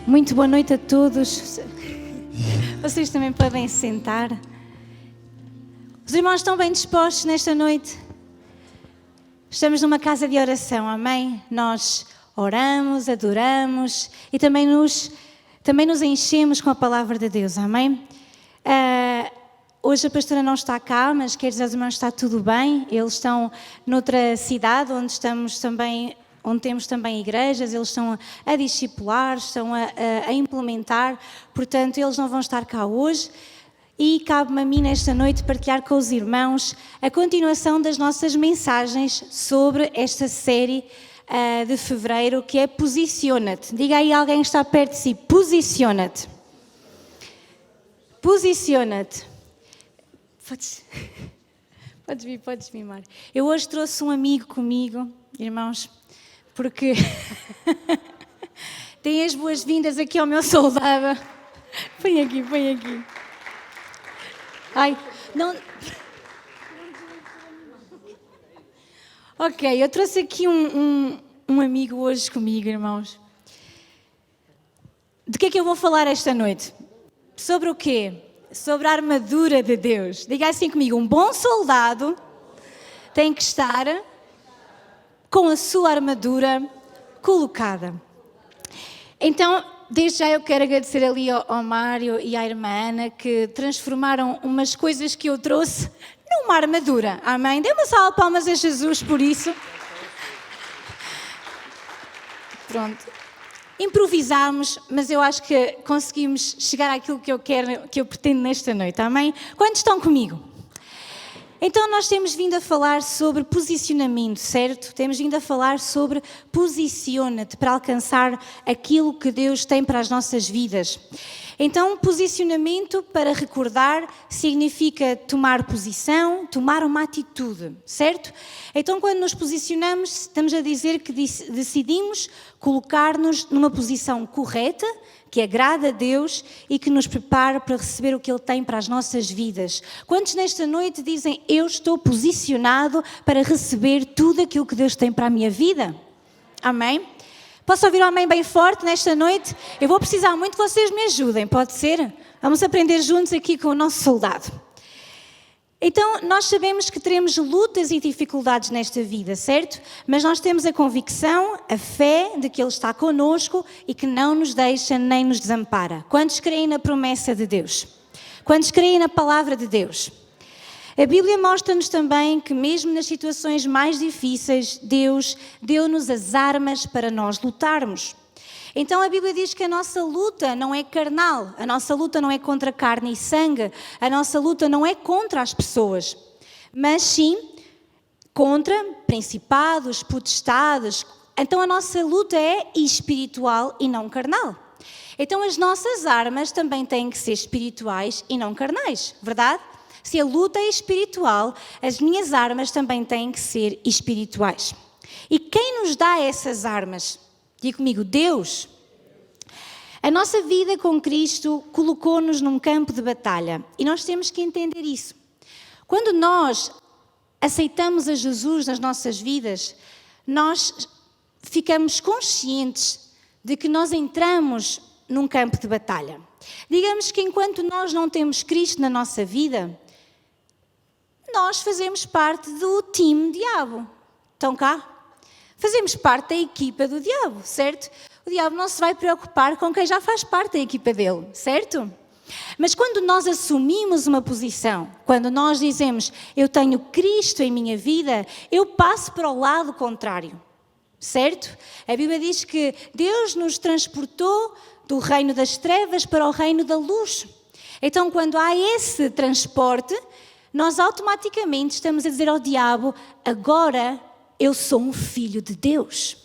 Muito boa noite a todos. Vocês também podem sentar. Os irmãos estão bem dispostos nesta noite? Estamos numa casa de oração, amém? Nós oramos, adoramos e também nos enchemos com a palavra de Deus, amém? Hoje a pastora não está cá, mas quer dizer aos irmãos que está tudo bem. Eles estão noutra cidade onde temos também igrejas, eles estão a discipular, estão a implementar, portanto eles não vão estar cá hoje e cabe-me a mim nesta noite partilhar com os irmãos a continuação das nossas mensagens sobre esta série de fevereiro que é Posiciona-te. Diga aí alguém que está perto de si, posiciona-te. Posiciona-te. Podes vir, Mário. Eu hoje trouxe um amigo comigo, irmãos, porque tem as boas-vindas aqui ao meu soldado. Põe aqui. Ai, não... Ok, eu trouxe aqui um amigo hoje comigo, irmãos. De que é que eu vou falar esta noite? Sobre o quê? Sobre a armadura de Deus. Diga assim comigo, um bom soldado tem que estar com a sua armadura colocada. Então, desde já eu quero agradecer ali ao Mário e à irmã Ana que transformaram umas coisas que eu trouxe numa armadura. Amém? Dê uma salva de palmas a Jesus por isso. Pronto. Improvisámos, mas eu acho que conseguimos chegar àquilo que eu pretendo nesta noite. Amém? Quantos estão comigo? Então nós temos vindo a falar sobre posicionamento, certo? Temos vindo a falar sobre posiciona-te para alcançar aquilo que Deus tem para as nossas vidas. Então posicionamento, para recordar, significa tomar posição, tomar uma atitude, certo? Então quando nos posicionamos, estamos a dizer que decidimos colocar-nos numa posição correta, que agrada a Deus e que nos prepara para receber o que Ele tem para as nossas vidas. Quantos nesta noite dizem, eu estou posicionado para receber tudo aquilo que Deus tem para a minha vida? Amém? Posso ouvir um amém bem forte nesta noite? Eu vou precisar muito que vocês me ajudem, pode ser? Vamos aprender juntos aqui com o nosso soldado. Então, nós sabemos que teremos lutas e dificuldades nesta vida, certo? Mas nós temos a convicção, a fé de que Ele está connosco e que não nos deixa nem nos desampara. Quantos creem na promessa de Deus? Quantos creem na palavra de Deus? A Bíblia mostra-nos também que mesmo nas situações mais difíceis, Deus deu-nos as armas para nós lutarmos. Então a Bíblia diz que a nossa luta não é carnal, a nossa luta não é contra carne e sangue, a nossa luta não é contra as pessoas, mas sim contra principados, potestades. Então a nossa luta é espiritual e não carnal. Então as nossas armas também têm que ser espirituais e não carnais, verdade? Se a luta é espiritual, as minhas armas também têm que ser espirituais. E quem nos dá essas armas? Diga comigo, Deus. A nossa vida com Cristo colocou-nos num campo de batalha e nós temos que entender isso. Quando nós aceitamos a Jesus nas nossas vidas, nós ficamos conscientes de que nós entramos num campo de batalha. Digamos que enquanto nós não temos Cristo na nossa vida, nós fazemos parte do time diabo. Estão cá? Fazemos parte da equipa do diabo, certo? O diabo não se vai preocupar com quem já faz parte da equipa dele, certo? Mas quando nós assumimos uma posição, quando nós dizemos, eu tenho Cristo em minha vida, eu passo para o lado contrário, certo? A Bíblia diz que Deus nos transportou do reino das trevas para o reino da luz. Então, quando há esse transporte, nós automaticamente estamos a dizer ao diabo, agora eu sou um filho de Deus.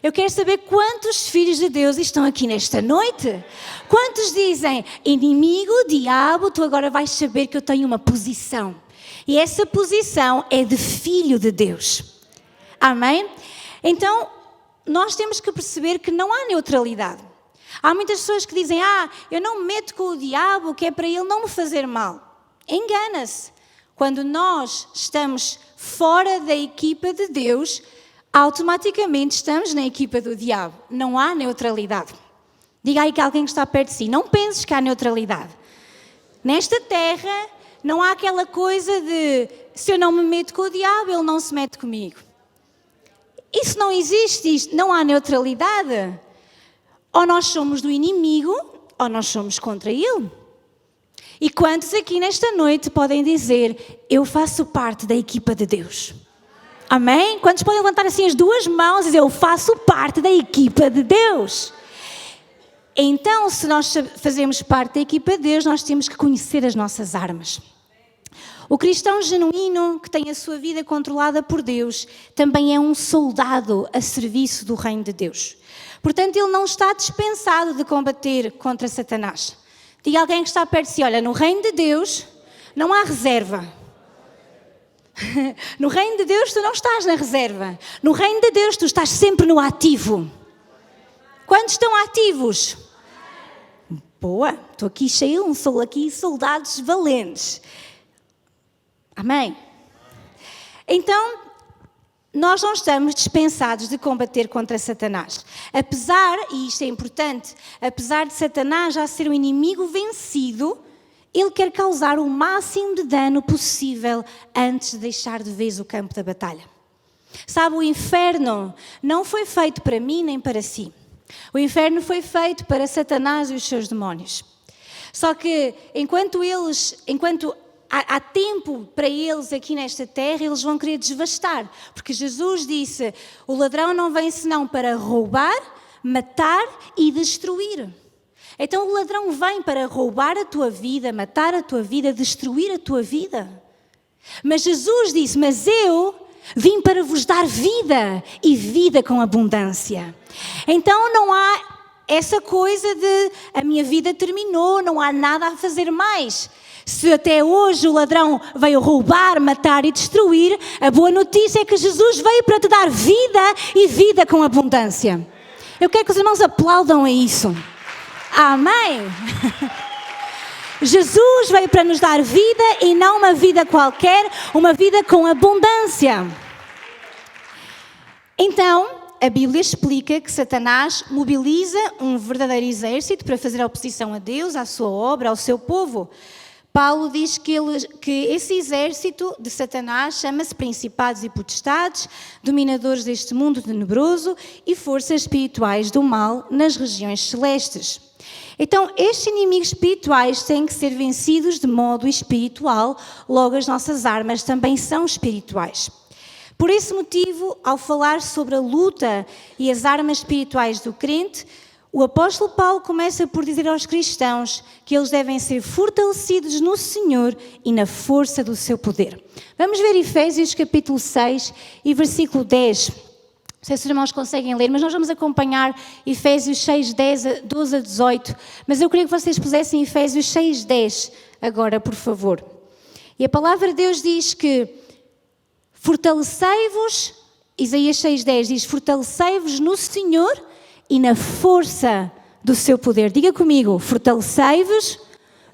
Eu quero saber quantos filhos de Deus estão aqui nesta noite. Quantos dizem, inimigo, diabo, tu agora vais saber que eu tenho uma posição. E essa posição é de filho de Deus. Amém? Então, nós temos que perceber que não há neutralidade. Há muitas pessoas que dizem, eu não me meto com o diabo, que é para ele não me fazer mal. Engana-se. Quando nós estamos fora da equipa de Deus, automaticamente estamos na equipa do diabo. Não há neutralidade. Diga aí que alguém que está perto de si. Não penses que há neutralidade. Nesta terra não há aquela coisa de se eu não me meto com o diabo, ele não se mete comigo. Isso não existe, não há neutralidade. Ou nós somos do inimigo, ou nós somos contra ele. E quantos aqui nesta noite podem dizer, eu faço parte da equipa de Deus? Amém? Quantos podem levantar assim as duas mãos e dizer, eu faço parte da equipa de Deus? Então, se nós fazemos parte da equipa de Deus, nós temos que conhecer as nossas armas. O cristão genuíno que tem a sua vida controlada por Deus também é um soldado a serviço do reino de Deus. Portanto, ele não está dispensado de combater contra Satanás. Diga a alguém que está perto de si, olha, no reino de Deus não há reserva. No reino de Deus tu não estás na reserva. No reino de Deus tu estás sempre no ativo. Quantos estão ativos? Boa, estou aqui cheio, sou aqui soldados valentes. Amém? Então, nós não estamos dispensados de combater contra Satanás. Apesar, e isto é importante, apesar de Satanás já ser um inimigo vencido, ele quer causar o máximo de dano possível antes de deixar de vez o campo da batalha. Sabe, o inferno não foi feito para mim nem para si. O inferno foi feito para Satanás e os seus demónios. Só que enquanto há tempo para eles aqui nesta terra, eles vão querer devastar. Porque Jesus disse, o ladrão não vem senão para roubar, matar e destruir. Então o ladrão vem para roubar a tua vida, matar a tua vida, destruir a tua vida. Mas Jesus disse, mas eu vim para vos dar vida e vida com abundância. Então não há essa coisa de a minha vida terminou, não há nada a fazer mais. Se até hoje o ladrão veio roubar, matar e destruir, a boa notícia é que Jesus veio para te dar vida e vida com abundância. Eu quero que os irmãos aplaudam a isso. Amém? Jesus veio para nos dar vida e não uma vida qualquer, uma vida com abundância. Então, a Bíblia explica que Satanás mobiliza um verdadeiro exército para fazer oposição a Deus, à sua obra, ao seu povo. Paulo diz que esse exército de Satanás chama-se principados e potestades, dominadores deste mundo tenebroso e forças espirituais do mal nas regiões celestes. Então, estes inimigos espirituais têm que ser vencidos de modo espiritual, logo as nossas armas também são espirituais. Por esse motivo, ao falar sobre a luta e as armas espirituais do crente, o apóstolo Paulo começa por dizer aos cristãos que eles devem ser fortalecidos no Senhor e na força do seu poder. Vamos ver Efésios capítulo 6 e versículo 10. Não sei se os irmãos conseguem ler, mas nós vamos acompanhar Efésios 6, 12 a 18. Mas eu queria que vocês pusessem Efésios 6, 10 agora, por favor. E a palavra de Deus diz que fortalecei-vos, Isaías 6, 10 diz, fortalecei-vos no Senhor e na força do seu poder. Diga comigo, fortalecei-vos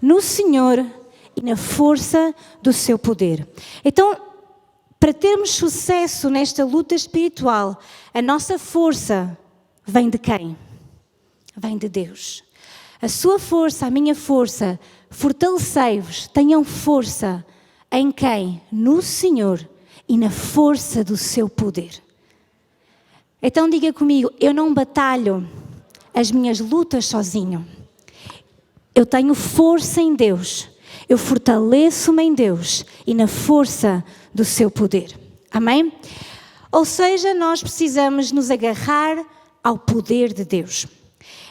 no Senhor e na força do seu poder. Então, para termos sucesso nesta luta espiritual, a nossa força vem de quem? Vem de Deus. A sua força, a minha força, fortalecei-vos, tenham força em quem? No Senhor e na força do seu poder. Então diga comigo, eu não batalho as minhas lutas sozinho. Eu tenho força em Deus. Eu fortaleço-me em Deus e na força do seu poder. Amém? Ou seja, nós precisamos nos agarrar ao poder de Deus.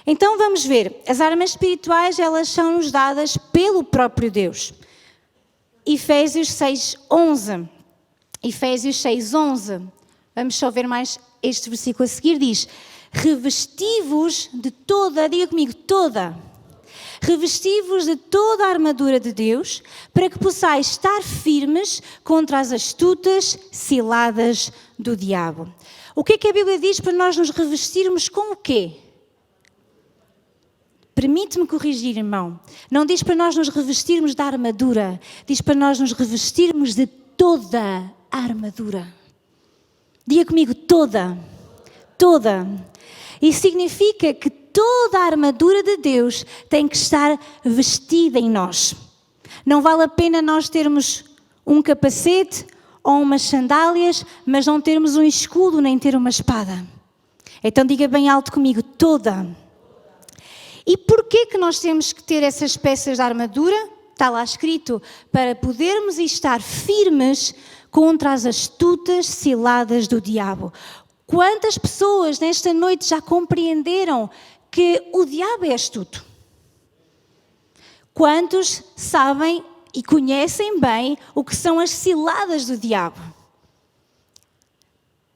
Então vamos ver, as armas espirituais, elas são-nos dadas pelo próprio Deus. Efésios 6, 11. Efésios 6, 11. Vamos só ver mais este versículo a seguir, diz, revesti-vos de toda, diga comigo, toda. Revesti-vos de toda a armadura de Deus, para que possais estar firmes contra as astutas ciladas do diabo. O que é que a Bíblia diz para nós nos revestirmos com o quê? Permite-me corrigir, irmão. Não diz para nós nos revestirmos da armadura, diz para nós nos revestirmos de toda a armadura. Diga comigo, toda. Toda. Isso significa que toda a armadura de Deus tem que estar vestida em nós. Não vale a pena nós termos um capacete ou umas sandálias, mas não termos um escudo nem ter uma espada. Então diga bem alto comigo, toda. E porquê que nós temos que ter essas peças de armadura? Está lá escrito, para podermos estar firmes contra as astutas ciladas do diabo. Quantas pessoas nesta noite já compreenderam que o diabo é astuto? Quantos sabem e conhecem bem o que são as ciladas do diabo?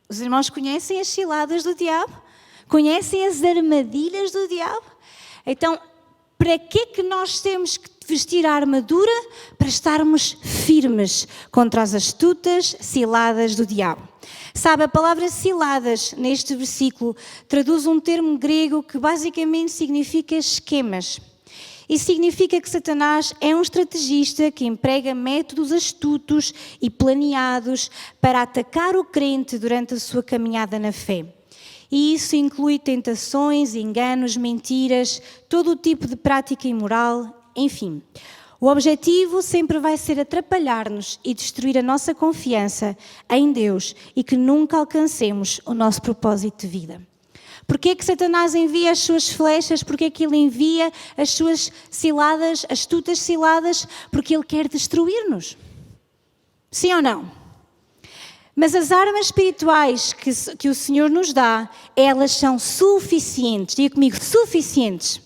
Os irmãos conhecem as ciladas do diabo? Conhecem as armadilhas do diabo? Então, para que nós temos que vestir a armadura? Para estarmos firmes contra as astutas ciladas do diabo. Sabe, a palavra ciladas neste versículo traduz um termo grego que basicamente significa esquemas. Isso significa que Satanás é um estrategista que emprega métodos astutos e planeados para atacar o crente durante a sua caminhada na fé. E isso inclui tentações, enganos, mentiras, todo o tipo de prática imoral, enfim. O objetivo sempre vai ser atrapalhar-nos e destruir a nossa confiança em Deus e que nunca alcancemos o nosso propósito de vida. Porquê que Satanás envia as suas flechas? Porquê que ele envia as suas ciladas, astutas ciladas? Porque ele quer destruir-nos. Sim ou não? Mas as armas espirituais que o Senhor nos dá, elas são suficientes, diga comigo, suficientes,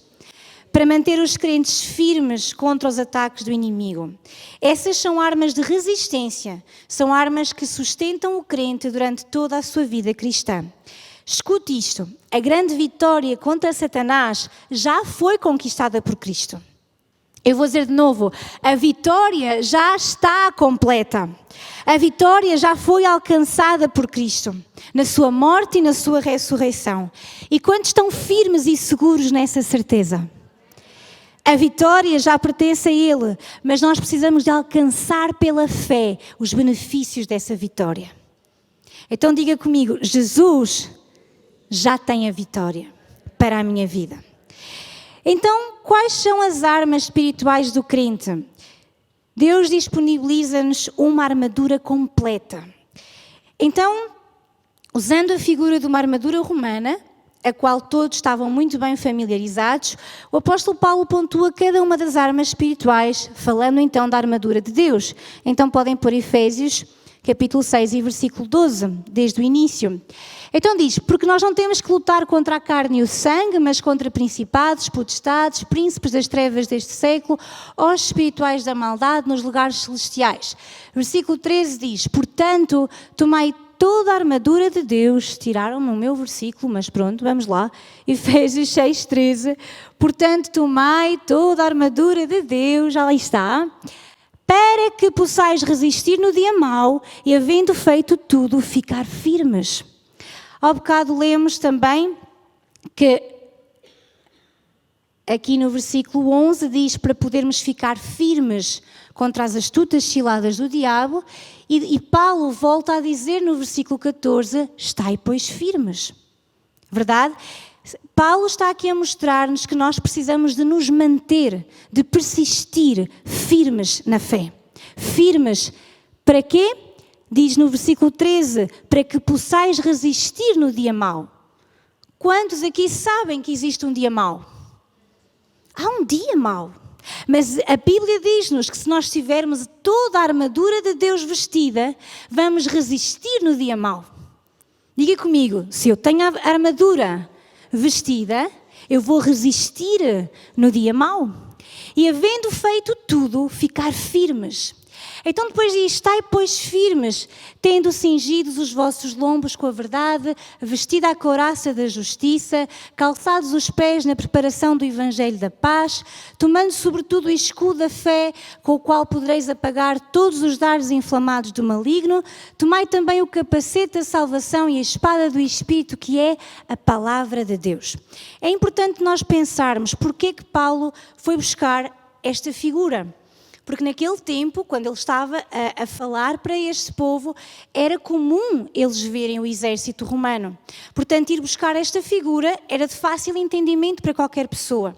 para manter os crentes firmes contra os ataques do inimigo. Essas são armas de resistência, são armas que sustentam o crente durante toda a sua vida cristã. Escute isto, a grande vitória contra Satanás já foi conquistada por Cristo. Eu vou dizer de novo, a vitória já está completa. A vitória já foi alcançada por Cristo, na sua morte e na sua ressurreição. E quantos estão firmes e seguros nessa certeza? A vitória já pertence a Ele, mas nós precisamos de alcançar pela fé os benefícios dessa vitória. Então diga comigo, Jesus já tem a vitória para a minha vida. Então, quais são as armas espirituais do crente? Deus disponibiliza-nos uma armadura completa. Então, usando a figura de uma armadura romana, a qual todos estavam muito bem familiarizados, o apóstolo Paulo pontua cada uma das armas espirituais, falando então da armadura de Deus. Então podem pôr Efésios, capítulo 6 e versículo 12, desde o início. Então diz, porque nós não temos que lutar contra a carne e o sangue, mas contra principados, potestades, príncipes das trevas deste século, os espirituais da maldade nos lugares celestiais. Versículo 13 diz, portanto, tomai toda a armadura de Deus, tiraram-me o meu versículo, mas pronto, vamos lá, Efésios 6:13, portanto, tomai toda a armadura de Deus, já lá está, para que possais resistir no dia mau e, havendo feito tudo, ficar firmes. Ao bocado lemos também que aqui no versículo 11 diz para podermos ficar firmes contra as astutas ciladas do diabo e Paulo volta a dizer no versículo 14, estai pois firmes. Verdade? Paulo está aqui a mostrar-nos que nós precisamos de nos manter, de persistir firmes na fé. Firmes para quê? Diz no versículo 13, para que possais resistir no dia mau. Quantos aqui sabem que existe um dia mau? Há um dia mau. Mas a Bíblia diz-nos que se nós tivermos toda a armadura de Deus vestida, vamos resistir no dia mau. Diga comigo, se eu tenho a armadura vestida, eu vou resistir no dia mau. E havendo feito tudo, ficar firmes. Então depois diz, estai pois firmes, tendo cingidos os vossos lombos com a verdade, vestida a couraça da justiça, calçados os pés na preparação do evangelho da paz, tomando sobretudo o escudo da fé, com o qual podereis apagar todos os dardos inflamados do maligno, tomai também o capacete da salvação e a espada do Espírito, que é a palavra de Deus. É importante nós pensarmos porque é que Paulo foi buscar esta figura. Porque naquele tempo, quando ele estava a falar para este povo, era comum eles verem o exército romano. Portanto, ir buscar esta figura era de fácil entendimento para qualquer pessoa.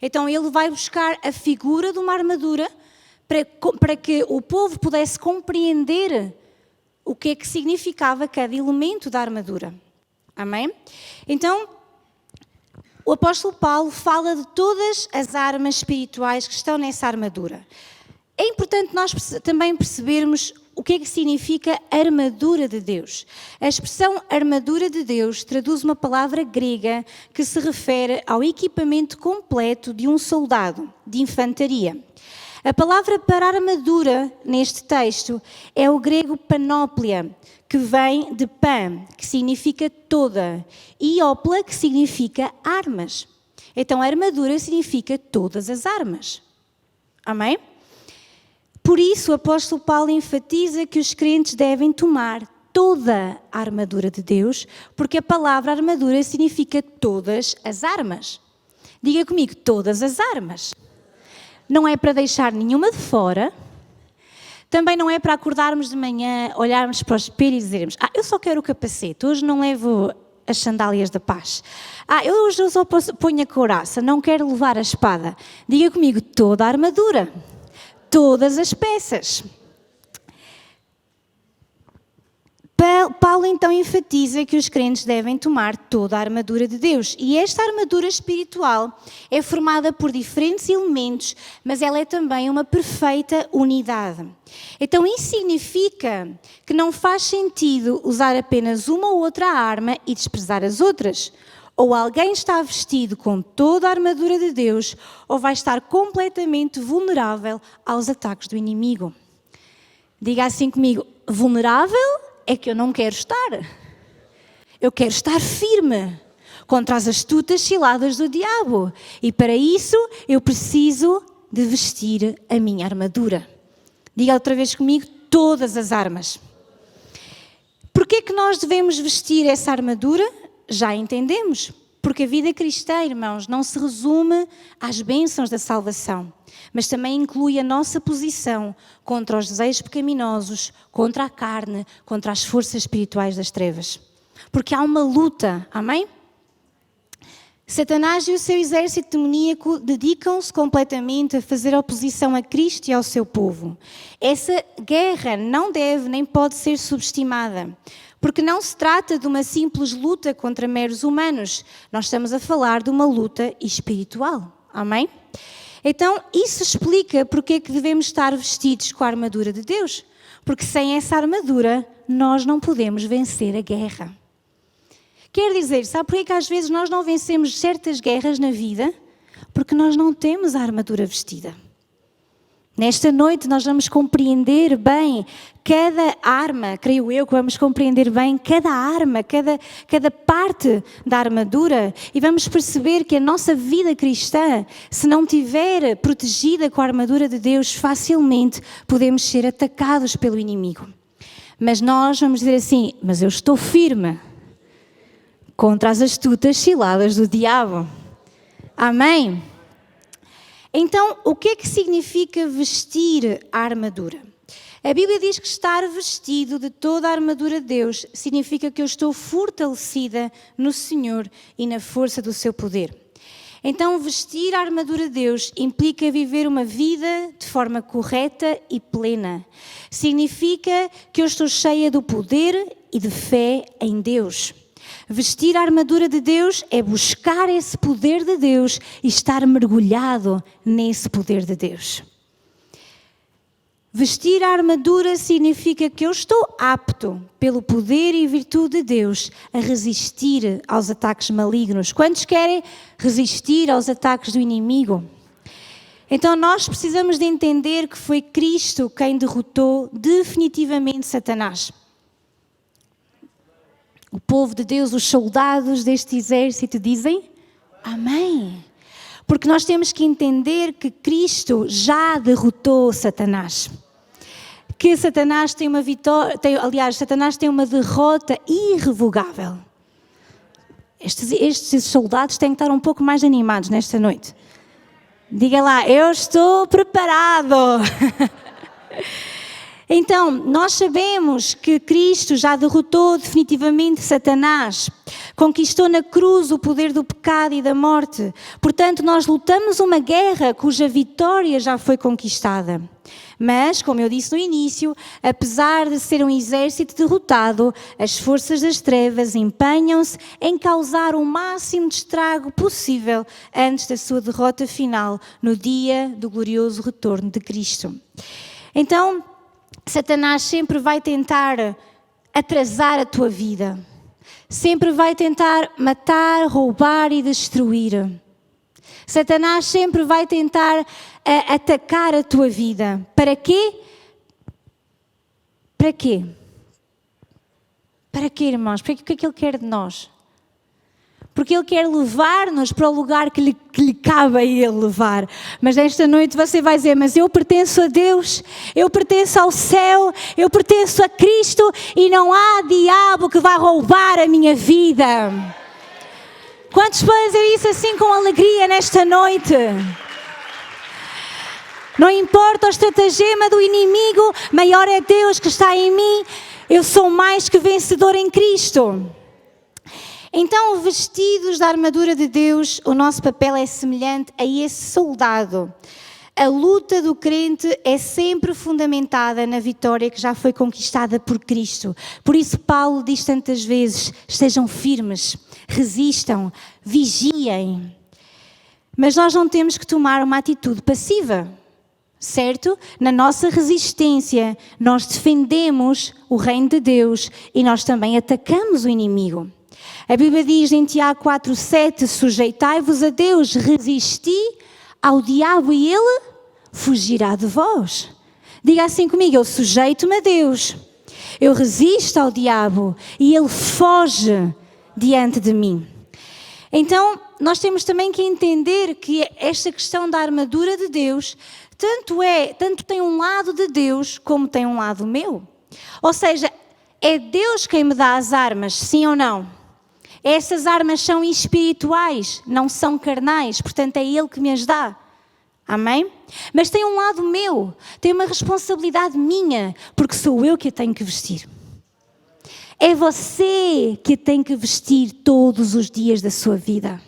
Então ele vai buscar a figura de uma armadura para que o povo pudesse compreender o que é que significava cada elemento da armadura. Amém? Então, o apóstolo Paulo fala de todas as armas espirituais que estão nessa armadura. É importante nós também percebermos o que é que significa armadura de Deus. A expressão armadura de Deus traduz uma palavra grega que se refere ao equipamento completo de um soldado de infantaria. A palavra para armadura neste texto é o grego panóplia, que vem de pan, que significa toda, e opla, que significa armas. Então, armadura significa todas as armas. Amém? Por isso, o apóstolo Paulo enfatiza que os crentes devem tomar toda a armadura de Deus, porque a palavra armadura significa todas as armas. Diga comigo, todas as armas. Não é para deixar nenhuma de fora. Também não é para acordarmos de manhã, olharmos para o espelho e dizermos: eu só quero o capacete, hoje não levo as sandálias da paz. Hoje eu só ponho a couraça, não quero levar a espada. Diga comigo, toda a armadura, todas as peças. Paulo então enfatiza que os crentes devem tomar toda a armadura de Deus. E esta armadura espiritual é formada por diferentes elementos, mas ela é também uma perfeita unidade. Então isso significa que não faz sentido usar apenas uma ou outra arma e desprezar as outras. Ou alguém está vestido com toda a armadura de Deus, ou vai estar completamente vulnerável aos ataques do inimigo. Diga assim comigo, vulnerável é que eu não quero estar. Eu quero estar firme contra as astutas ciladas do diabo. E para isso eu preciso de vestir a minha armadura. Diga outra vez comigo, todas as armas. Porquê que nós devemos vestir essa armadura? Já entendemos. Porque a vida cristã, irmãos, não se resume às bênçãos da salvação, mas também inclui a nossa posição contra os desejos pecaminosos, contra a carne, contra as forças espirituais das trevas. Porque há uma luta, amém? Satanás e o seu exército demoníaco dedicam-se completamente a fazer oposição a Cristo e ao seu povo. Essa guerra não deve nem pode ser subestimada. Porque não se trata de uma simples luta contra meros humanos. Nós estamos a falar de uma luta espiritual. Amém? Então, isso explica porque é que devemos estar vestidos com a armadura de Deus. Porque sem essa armadura, nós não podemos vencer a guerra. Quer dizer, sabe porque é que às vezes nós não vencemos certas guerras na vida? Porque nós não temos a armadura vestida. Nesta noite nós vamos compreender bem cada arma, creio eu que vamos compreender bem cada arma, cada parte da armadura e vamos perceber que a nossa vida cristã, se não estiver protegida com a armadura de Deus, facilmente podemos ser atacados pelo inimigo. Mas nós vamos dizer assim, mas eu estou firme contra as astutas ciladas do diabo. Amém? Então, o que é que significa vestir a armadura? A Bíblia diz que estar vestido de toda a armadura de Deus significa que eu estou fortalecida no Senhor e na força do seu poder. Então, vestir a armadura de Deus implica viver uma vida de forma correta e plena. Significa que eu estou cheia do poder e de fé em Deus. Vestir a armadura de Deus é buscar esse poder de Deus e estar mergulhado nesse poder de Deus. Vestir a armadura significa que eu estou apto, pelo poder e virtude de Deus, a resistir aos ataques malignos. Quantos querem resistir aos ataques do inimigo? Então nós precisamos de entender que foi Cristo quem derrotou definitivamente Satanás. O povo de Deus, os soldados deste exército dizem amém. Porque nós temos que entender que Cristo já derrotou Satanás. Que Satanás tem uma vitória, Satanás tem uma derrota irrevogável. Estes soldados têm que estar um pouco mais animados nesta noite. Diga lá, eu estou preparado. Então, nós sabemos que Cristo já derrotou definitivamente Satanás, conquistou na cruz o poder do pecado e da morte. Portanto, nós lutamos uma guerra cuja vitória já foi conquistada. Mas, como eu disse no início, apesar de ser um exército derrotado, as forças das trevas empenham-se em causar o máximo de estrago possível antes da sua derrota final, no dia do glorioso retorno de Cristo. Então, Satanás sempre vai tentar atrasar a tua vida. Sempre vai tentar matar, roubar e destruir. Satanás sempre vai tentar atacar a tua vida. Para quê? Para quê? Para quê, irmãos? Para quê? O que é que ele quer de nós? Porque ele quer levar-nos para o lugar que lhe cabe a ele levar. Mas nesta noite você vai dizer, mas eu pertenço a Deus, eu pertenço ao céu, eu pertenço a Cristo e não há diabo que vá roubar a minha vida. Quantos podem dizer isso assim com alegria nesta noite? Não importa o estratagema do inimigo, maior é Deus que está em mim, eu sou mais que vencedor em Cristo. Então, vestidos da armadura de Deus, o nosso papel é semelhante a esse soldado. A luta do crente é sempre fundamentada na vitória que já foi conquistada por Cristo. Por isso Paulo diz tantas vezes, estejam firmes, resistam, vigiem. Mas nós não temos que tomar uma atitude passiva, certo? Na nossa resistência, nós defendemos o reino de Deus e nós também atacamos o inimigo. A Bíblia diz em Tiago 4,7, sujeitai-vos a Deus, resisti ao diabo e ele fugirá de vós. Diga assim comigo, eu sujeito-me a Deus, eu resisto ao diabo e ele foge diante de mim. Então, nós temos também que entender que esta questão da armadura de Deus, tanto tem um lado de Deus como tem um lado meu. Ou seja, é Deus quem me dá as armas, sim ou não? Essas armas são espirituais, não são carnais, portanto é Ele que me as dá. Amém? Mas tem um lado meu, tem uma responsabilidade minha, porque sou eu que a tenho que vestir. É você que a tem que vestir todos os dias da sua vida.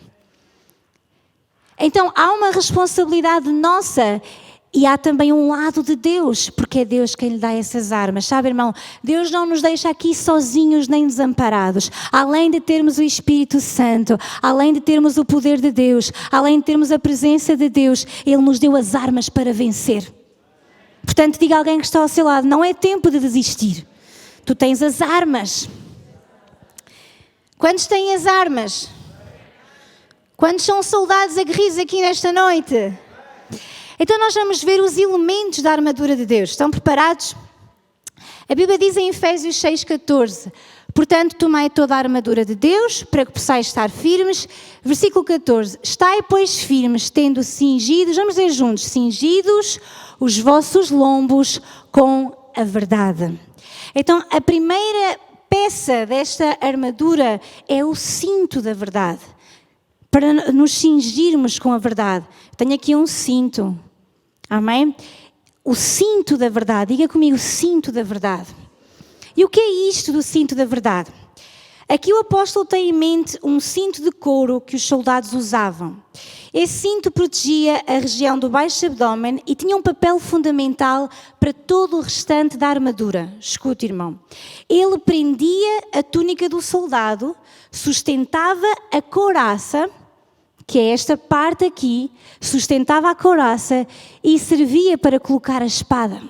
Então há uma responsabilidade nossa. E há também um lado de Deus, porque é Deus quem lhe dá essas armas. Sabe, irmão, Deus não nos deixa aqui sozinhos nem desamparados. Além de termos o Espírito Santo, além de termos o poder de Deus, além de termos a presença de Deus, Ele nos deu as armas para vencer. Portanto, diga a alguém que está ao seu lado, não é tempo de desistir. Tu tens as armas. Quantos têm as armas? Quantos são soldados aguerridos aqui nesta noite? Então nós vamos ver os elementos da armadura de Deus. Estão preparados? A Bíblia diz em Efésios 6,14, portanto, tomai toda a armadura de Deus, para que possais estar firmes. Versículo 14, estai, pois, firmes, tendo cingidos, vamos ler juntos, cingidos os vossos lombos com a verdade. Então, a primeira peça desta armadura é o cinto da verdade, para nos cingirmos com a verdade. Tenho aqui um cinto. Amém? O cinto da verdade. Diga comigo, cinto da verdade. E o que é isto do cinto da verdade? Aqui o apóstolo tem em mente um cinto de couro que os soldados usavam. Esse cinto protegia a região do baixo abdômen e tinha um papel fundamental para todo o restante da armadura. Escute, irmão. Ele prendia a túnica do soldado, sustentava a couraça, que é esta parte aqui, sustentava a couraça e servia para colocar a espada.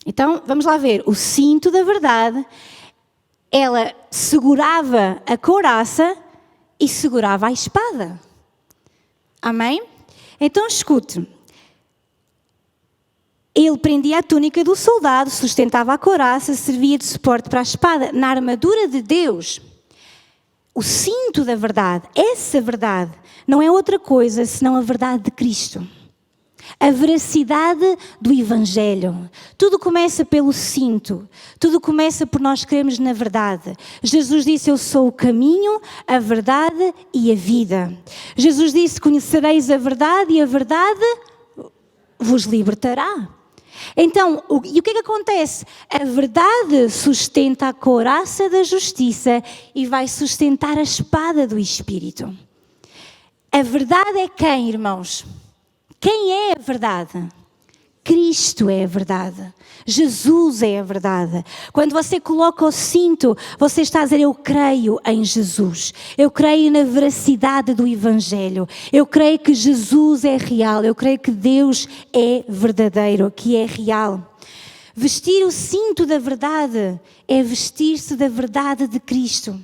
Então, vamos lá ver. O cinto da verdade, ela segurava a couraça e segurava a espada. Amém? Então, escute. Ele prendia a túnica do soldado, sustentava a couraça, servia de suporte para a espada. Na armadura de Deus, o cinto da verdade, essa verdade, não é outra coisa senão a verdade de Cristo. A veracidade do Evangelho. Tudo começa pelo cinto. Tudo começa por nós crermos na verdade. Jesus disse: eu sou o caminho, a verdade e a vida. Jesus disse: conhecereis a verdade e a verdade vos libertará. Então, e o que é que acontece? A verdade sustenta a couraça da justiça e vai sustentar a espada do Espírito. A verdade é quem, irmãos? Quem é a verdade? Cristo é a verdade. Jesus é a verdade. Quando você coloca o cinto, você está a dizer: eu creio em Jesus. Eu creio na veracidade do Evangelho. Eu creio que Jesus é real. Eu creio que Deus é verdadeiro, que é real. Vestir o cinto da verdade é vestir-se da verdade de Cristo.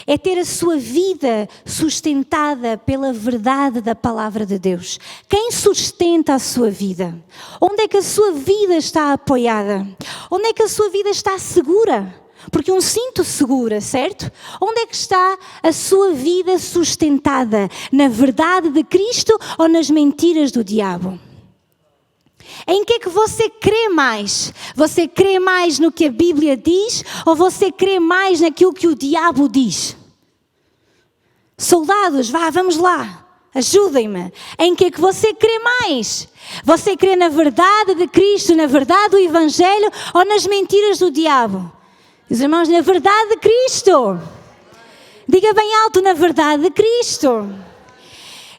É ter a sua vida sustentada pela verdade da palavra de Deus. Quem sustenta a sua vida? Onde é que a sua vida está apoiada? Onde é que a sua vida está segura? Porque um cinto segura, certo? Onde é que está a sua vida sustentada? Na verdade de Cristo ou nas mentiras do diabo? Em que é que você crê mais? Você crê mais no que a Bíblia diz ou você crê mais naquilo que o diabo diz? Soldados, vamos lá, ajudem-me. Em que é que você crê mais? Você crê na verdade de Cristo, na verdade do Evangelho ou nas mentiras do diabo? Os irmãos, na verdade de Cristo. Diga bem alto: na verdade de Cristo.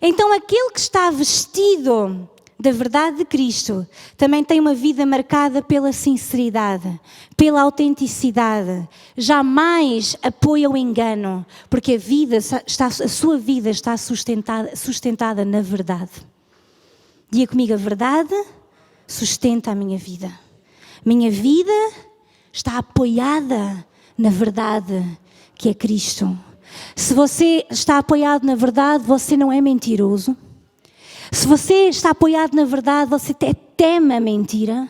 Então aquele que está vestido da verdade de Cristo também tem uma vida marcada pela sinceridade, pela autenticidade. Jamais apoia o engano, porque a sua vida está sustentada na verdade. Diga comigo: a verdade sustenta a minha vida. Minha vida está apoiada na verdade que é Cristo. Se você está apoiado na verdade, você não é mentiroso. Se você está apoiado na verdade, você teme a mentira.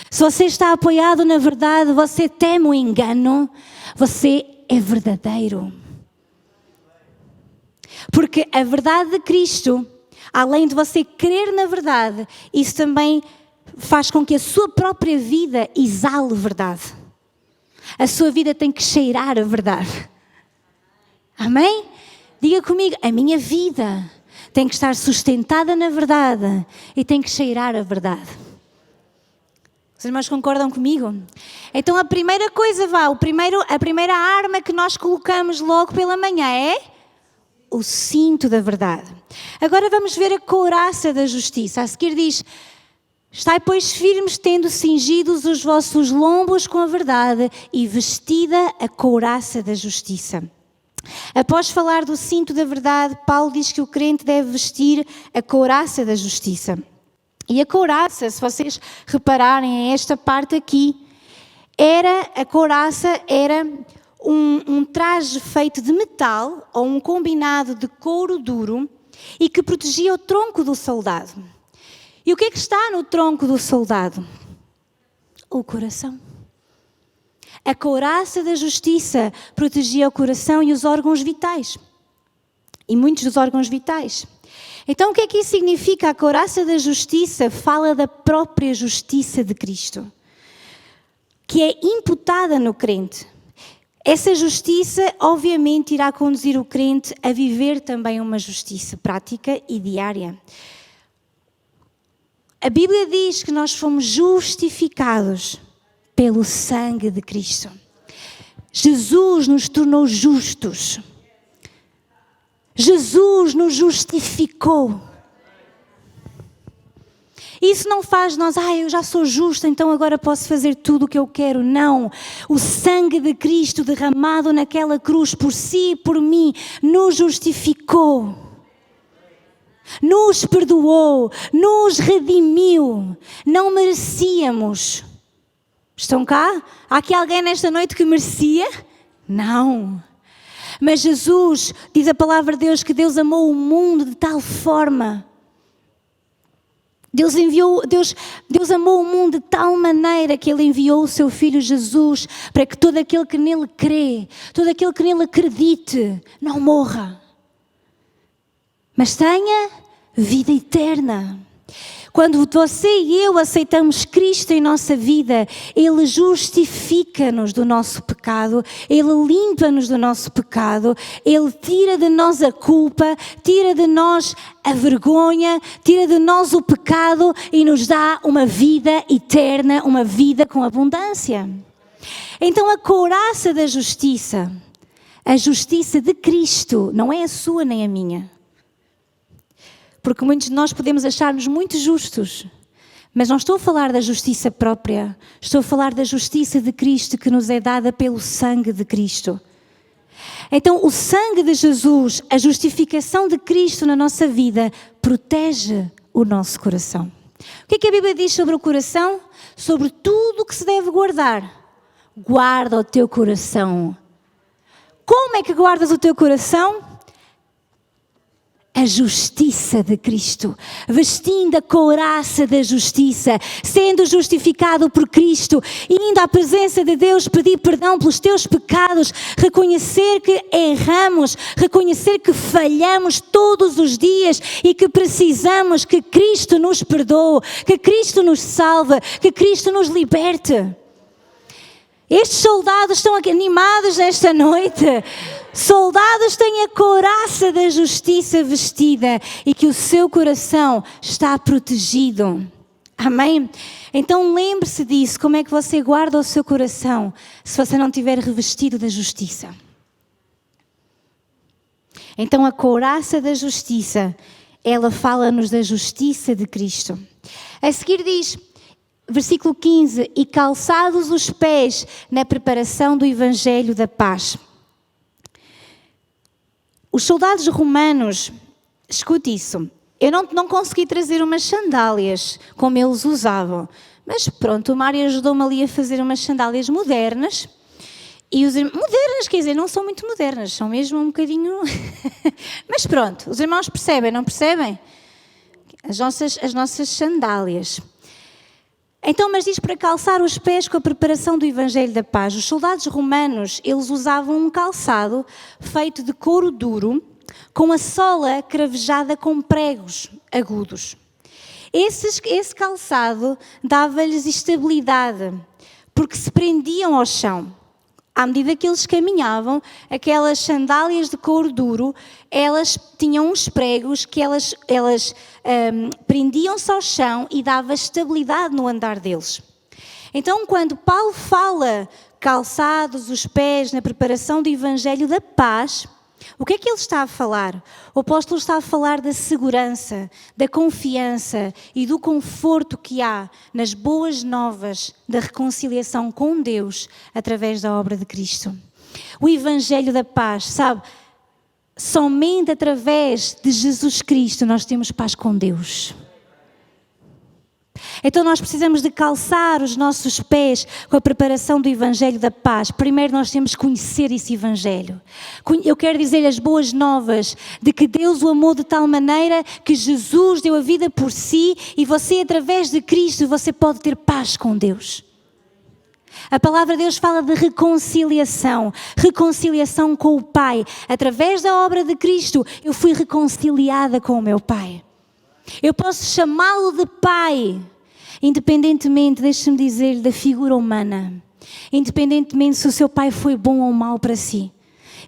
Se você está apoiado na verdade, você teme o engano. Você é verdadeiro. Porque a verdade de Cristo, além de você crer na verdade, isso também faz com que a sua própria vida exale verdade. A sua vida tem que cheirar a verdade. Amém? Diga comigo: a minha vida tem que estar sustentada na verdade e tem que cheirar a verdade. Os irmãos concordam comigo? Então a primeira coisa, a primeira arma que nós colocamos logo pela manhã é o cinto da verdade. Agora vamos ver a couraça da justiça. A seguir diz: estai, pois, firmes, tendo cingidos os vossos lombos com a verdade e vestida a couraça da justiça. Após falar do cinto da verdade, Paulo diz que o crente deve vestir a couraça da justiça. E a couraça, se vocês repararem esta parte aqui, a couraça era um traje feito de metal ou um combinado de couro duro e que protegia o tronco do soldado. E o que é que está no tronco do soldado? O coração. A couraça da justiça protegia o coração e os órgãos vitais. E muitos dos órgãos vitais. Então o que é que isso significa? A couraça da justiça fala da própria justiça de Cristo, que é imputada no crente. Essa justiça obviamente irá conduzir o crente a viver também uma justiça prática e diária. A Bíblia diz que nós fomos justificados pelo sangue de Cristo. Jesus nos tornou justos. Jesus nos justificou. Isso não faz nós, eu já sou justo, então agora posso fazer tudo o que eu quero. Não. O sangue de Cristo derramado naquela cruz por si e por mim nos justificou. Nos perdoou, nos redimiu. Não merecíamos. Estão cá? Há aqui alguém nesta noite que merecia? Não. Mas Jesus, diz a palavra de Deus, que Deus amou o mundo de tal forma. Deus amou o mundo de tal maneira que Ele enviou o seu Filho Jesus para que todo aquele que nele crê, todo aquele que nele acredite, não morra, mas tenha vida eterna. Quando você e eu aceitamos Cristo em nossa vida, Ele justifica-nos do nosso pecado, Ele limpa-nos do nosso pecado, Ele tira de nós a culpa, tira de nós a vergonha, tira de nós o pecado e nos dá uma vida eterna, uma vida com abundância. Então a couraça da justiça, a justiça de Cristo, não é a sua nem a minha. Porque muitos de nós podemos achar-nos muito justos, mas não estou a falar da justiça própria, estou a falar da justiça de Cristo que nos é dada pelo sangue de Cristo. Então o sangue de Jesus, a justificação de Cristo na nossa vida, protege o nosso coração. O que é que a Bíblia diz sobre o coração? Sobre tudo o que se deve guardar. Guarda o teu coração. Como é que guardas o teu coração? A justiça de Cristo, vestindo a couraça da justiça, sendo justificado por Cristo, indo à presença de Deus, pedir perdão pelos teus pecados, reconhecer que erramos, reconhecer que falhamos todos os dias e que precisamos que Cristo nos perdoe, que Cristo nos salve, que Cristo nos liberte. Estes soldados estão aqui animados nesta noite. Soldados têm a couraça da justiça vestida e que o seu coração está protegido. Amém? Então lembre-se disso. Como é que você guarda o seu coração se você não tiver revestido da justiça? Então a couraça da justiça, ela fala-nos da justiça de Cristo. A seguir diz... Versículo 15, e calçados os pés na preparação do Evangelho da paz. Os soldados romanos, escute isso, eu não consegui trazer umas sandálias como eles usavam, mas pronto, o Mário ajudou-me ali a fazer umas sandálias modernas, e modernas, quer dizer, não são muito modernas, são mesmo um bocadinho, mas pronto, os irmãos percebem, não percebem? As nossas sandálias. Então, mas diz para calçar os pés com a preparação do Evangelho da Paz. Os soldados romanos, eles usavam um calçado feito de couro duro, com a sola cravejada com pregos agudos. Esse calçado dava-lhes estabilidade, porque se prendiam ao chão. À medida que eles caminhavam, aquelas sandálias de couro duro, elas tinham uns pregos que elas prendiam-se ao chão e dava estabilidade no andar deles. Então, quando Paulo fala calçados os pés na preparação do Evangelho da paz, o que é que ele está a falar? O apóstolo está a falar da segurança, da confiança e do conforto que há nas boas novas da reconciliação com Deus através da obra de Cristo. O Evangelho da paz, sabe? Somente através de Jesus Cristo nós temos paz com Deus. Então nós precisamos de calçar os nossos pés com a preparação do Evangelho da paz. Primeiro nós temos que conhecer esse Evangelho. Eu quero dizer as boas novas de que Deus o amou de tal maneira que Jesus deu a vida por si e você, através de Cristo, você pode ter paz com Deus. A palavra de Deus fala de reconciliação com o Pai. Através da obra de Cristo, eu fui reconciliada com o meu Pai. Eu posso chamá-lo de Pai, independentemente, deixe-me dizer, da figura humana. Independentemente se o seu pai foi bom ou mau para si.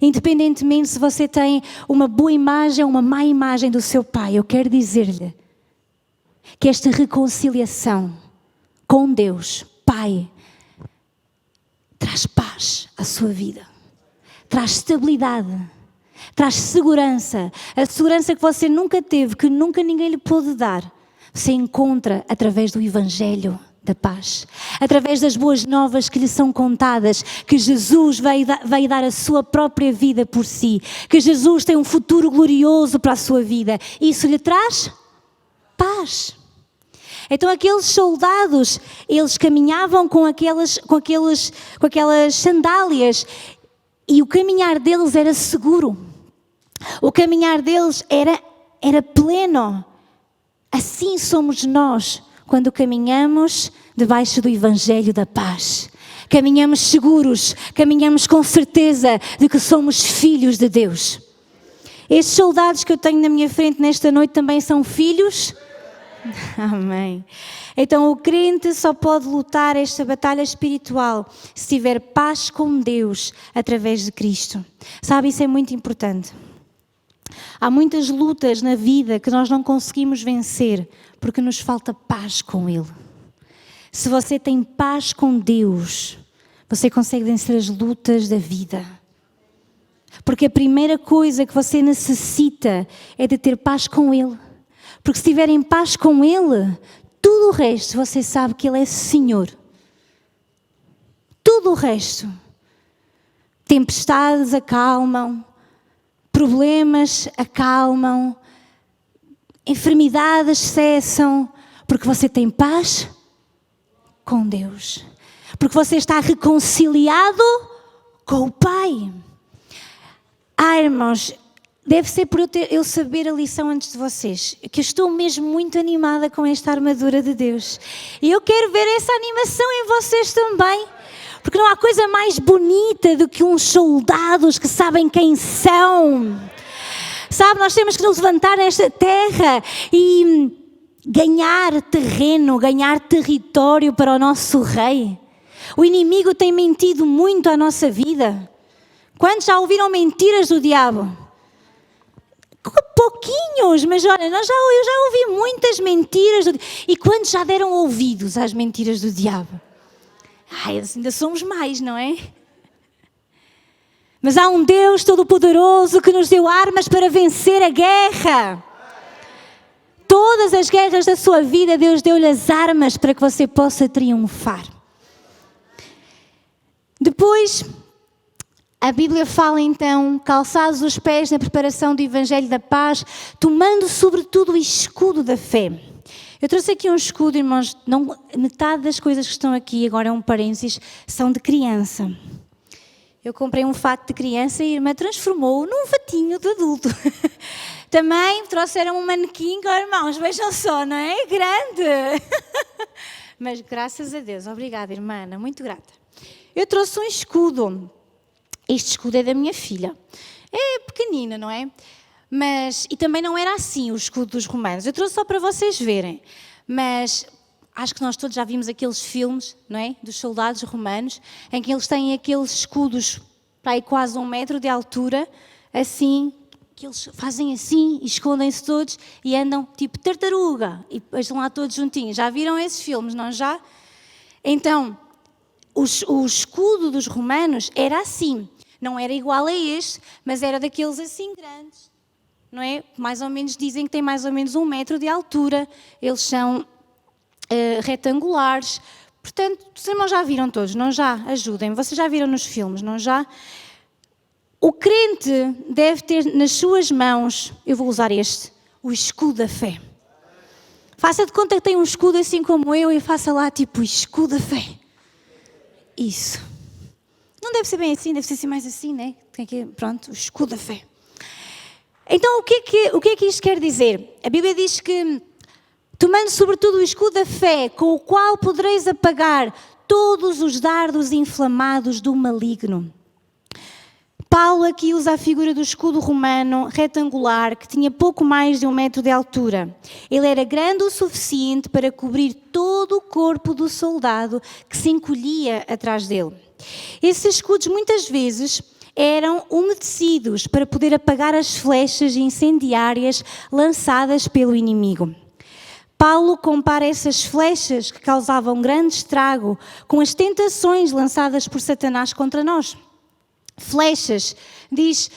Independentemente se você tem uma boa imagem ou uma má imagem do seu pai. Eu quero dizer-lhe que esta reconciliação com Deus, Pai, traz paz à sua vida. Traz estabilidade. Traz segurança. A segurança que você nunca teve, que nunca ninguém lhe pôde dar. Você encontra através do Evangelho da paz. Através das boas novas que lhe são contadas. Que Jesus vai dar a sua própria vida por si. Que Jesus tem um futuro glorioso para a sua vida. Isso lhe traz paz. Então aqueles soldados, eles caminhavam com aquelas sandálias. E o caminhar deles era seguro. O caminhar deles era pleno. Assim somos nós quando caminhamos debaixo do Evangelho da paz. Caminhamos seguros, caminhamos com certeza de que somos filhos de Deus. Estes soldados que eu tenho na minha frente nesta noite também são filhos Amém. Então o crente só pode lutar esta batalha espiritual se tiver paz com Deus através de Cristo. Sabe, isso é muito importante. Há muitas lutas na vida que nós não conseguimos vencer porque nos falta paz com Ele. Se você tem paz com Deus, você consegue vencer as lutas da vida. Porque a primeira coisa que você necessita é de ter paz com Ele. Porque se tiver em paz com Ele, tudo o resto você sabe que Ele é Senhor. Tudo o resto. Tempestades acalmam, problemas acalmam, enfermidades cessam, porque você tem paz com Deus. Porque você está reconciliado com o Pai. Irmãos, deve ser por eu saber a lição antes de vocês, que eu estou mesmo muito animada com esta armadura de Deus. E eu quero ver essa animação em vocês também. Porque não há coisa mais bonita do que uns soldados que sabem quem são. Sabe, nós temos que nos levantar nesta terra e ganhar terreno, ganhar território para o nosso rei. O inimigo tem mentido muito à nossa vida. Quantos já ouviram mentiras do diabo? Pouquinhos, mas olha, eu já ouvi muitas mentiras. E quantos já deram ouvidos às mentiras do diabo? Ai, ainda somos mais, não é? Mas há um Deus Todo-Poderoso que nos deu armas para vencer a guerra. Todas as guerras da sua vida, Deus deu-lhe as armas para que você possa triunfar. Depois, a Bíblia fala então, calçados os pés na preparação do Evangelho da Paz, tomando sobretudo o escudo da fé. Eu trouxe aqui um escudo, irmãos, metade das coisas que estão aqui, agora é um parênteses, são de criança. Eu comprei um fato de criança e a irmã transformou-o num fatinho de adulto. Também trouxeram um manequim, irmãos, vejam só, não é? Grande! Mas graças a Deus, obrigada, irmã, muito grata. Eu trouxe um escudo. Este escudo é da minha filha. É pequenina, não é? E também não era assim o escudo dos romanos. Eu trouxe só para vocês verem. Mas acho que nós todos já vimos aqueles filmes, não é? Dos soldados romanos, em que eles têm aqueles escudos para aí quase 1 metro de altura, assim, que eles fazem assim, escondem-se todos e andam tipo tartaruga. E depois estão lá todos juntinhos. Já viram esses filmes, não já? Então, o escudo dos romanos era assim. Não era igual a este, mas era daqueles assim grandes, não é? Mais ou menos dizem que tem mais ou menos 1 metro de altura. Eles são retangulares. Portanto, os irmãos já viram todos, não já? Ajudem, vocês já viram nos filmes, não já? O crente deve ter nas suas mãos, eu vou usar este, o escudo da fé. Faça de conta que tem um escudo assim como eu e faça lá tipo o escudo da fé. Isso. Não deve ser bem assim, deve ser assim mais assim, né? Tem aqui, pronto, o escudo da fé. Então, o que é que isto quer dizer? A Bíblia diz que, tomando sobretudo o escudo da fé, com o qual podereis apagar todos os dardos inflamados do maligno. Paulo aqui usa a figura do escudo romano retangular, que tinha pouco mais de 1 metro de altura. Ele era grande o suficiente para cobrir todo o corpo do soldado que se encolhia atrás dele. Esses escudos muitas vezes eram umedecidos para poder apagar as flechas incendiárias lançadas pelo inimigo. Paulo compara essas flechas que causavam grande estrago com as tentações lançadas por Satanás contra nós. Flechas, diz,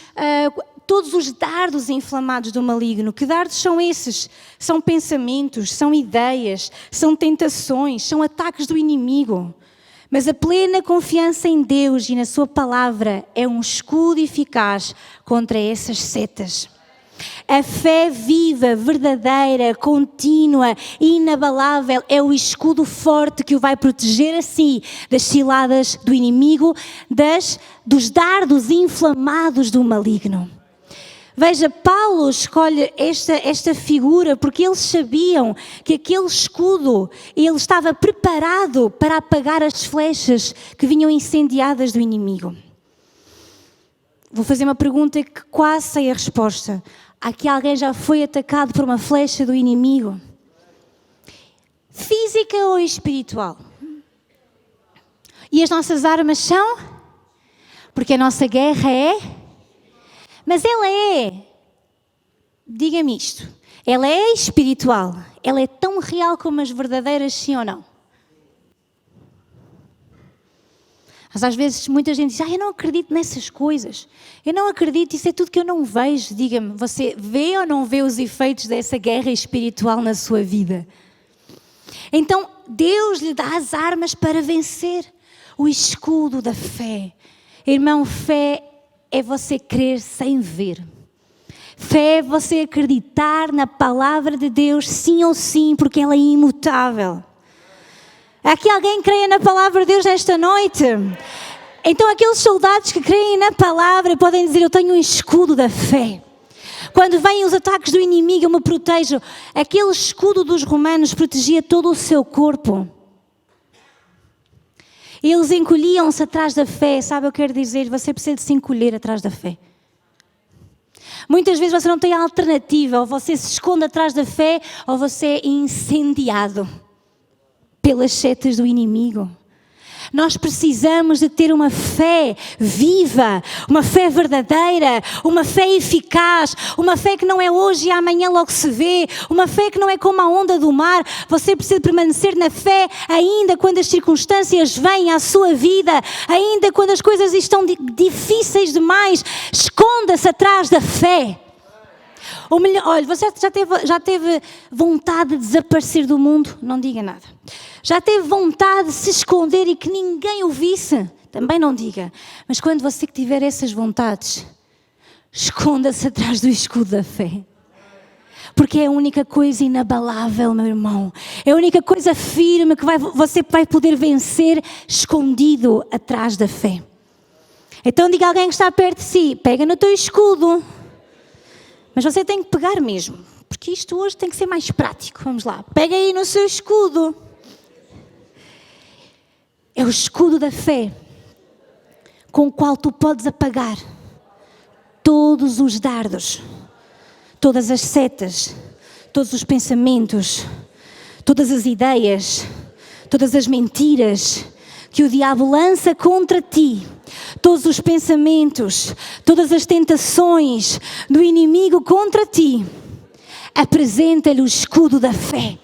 todos os dardos inflamados do maligno. Que dardos são esses? São pensamentos, são ideias, são tentações, são ataques do inimigo. Mas a plena confiança em Deus e na sua palavra é um escudo eficaz contra essas setas. A fé viva, verdadeira, contínua e inabalável é o escudo forte que o vai proteger a si das ciladas do inimigo, dos dardos inflamados do maligno. Veja, Paulo escolhe esta figura porque eles sabiam que aquele escudo, ele estava preparado para apagar as flechas que vinham incendiadas do inimigo. Vou fazer uma pergunta que quase sei a resposta. Aqui alguém já foi atacado por uma flecha do inimigo? física ou espiritual? E as nossas armas são? Porque a nossa guerra é? Mas ela é, diga-me isto, ela é espiritual, ela é tão real como as verdadeiras, sim ou não? Mas às vezes muita gente diz, eu não acredito nessas coisas, eu não acredito, isso é tudo que eu não vejo. Diga-me, você vê ou não vê os efeitos dessa guerra espiritual na sua vida? Então Deus lhe dá as armas para vencer, o escudo da fé. Irmão, fé é você crer sem ver. Fé é você acreditar na palavra de Deus, sim ou sim, porque ela é imutável. Há aqui alguém que creia na palavra de Deus esta noite? Então aqueles soldados que creem na palavra podem dizer, eu tenho um escudo da fé. Quando vêm os ataques do inimigo, eu me protejo. Aquele escudo dos romanos protegia todo o seu corpo. Eles encolhiam-se atrás da fé. Sabe o que eu quero dizer? Você precisa de se encolher atrás da fé. Muitas vezes você não tem alternativa. Ou você se esconde atrás da fé, ou você é incendiado pelas setas do inimigo. Nós precisamos de ter uma fé viva, uma fé verdadeira, uma fé eficaz, uma fé que não é hoje e amanhã logo se vê, uma fé que não é como a onda do mar. Você precisa permanecer na fé ainda quando as circunstâncias vêm à sua vida, ainda quando as coisas estão difíceis demais. Esconda-se atrás da fé. Ou melhor, olha, você já teve vontade de desaparecer do mundo? Não diga nada. Já teve vontade de se esconder e que ninguém o visse? Também não diga. Mas quando você tiver essas vontades, esconda-se atrás do escudo da fé. Porque é a única coisa inabalável, meu irmão. É a única coisa firme que você vai poder vencer escondido atrás da fé. Então diga a alguém que está perto de si, pega no teu escudo. Mas você tem que pegar mesmo, porque isto hoje tem que ser mais prático. Vamos lá, pega aí no seu escudo. É o escudo da fé, com o qual tu podes apagar todos os dardos, todas as setas, todos os pensamentos, todas as ideias, todas as mentiras que o diabo lança contra ti. Todos os pensamentos, todas as tentações do inimigo contra ti, apresenta-lhe o escudo da fé.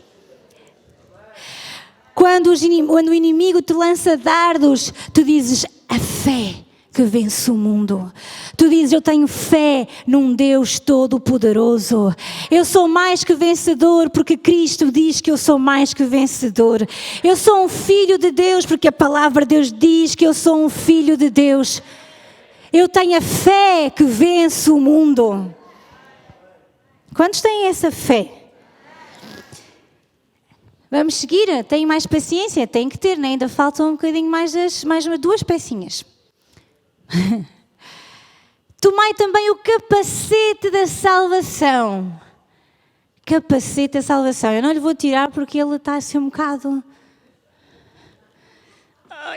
Quando o inimigo te lança dardos, tu dizes, a fé que vence o mundo. Tu dizes, eu tenho fé num Deus todo-poderoso. Eu sou mais que vencedor porque Cristo diz que eu sou mais que vencedor. Eu sou um filho de Deus porque a palavra de Deus diz que eu sou um filho de Deus. Eu tenho a fé que vence o mundo. Quantos têm essa fé? Vamos seguir? Tem mais paciência? Tem que ter, né? Ainda faltam um bocadinho mais duas pecinhas. Tomai também o capacete da salvação. Capacete da salvação. Eu não lhe vou tirar porque ele está assim um bocado...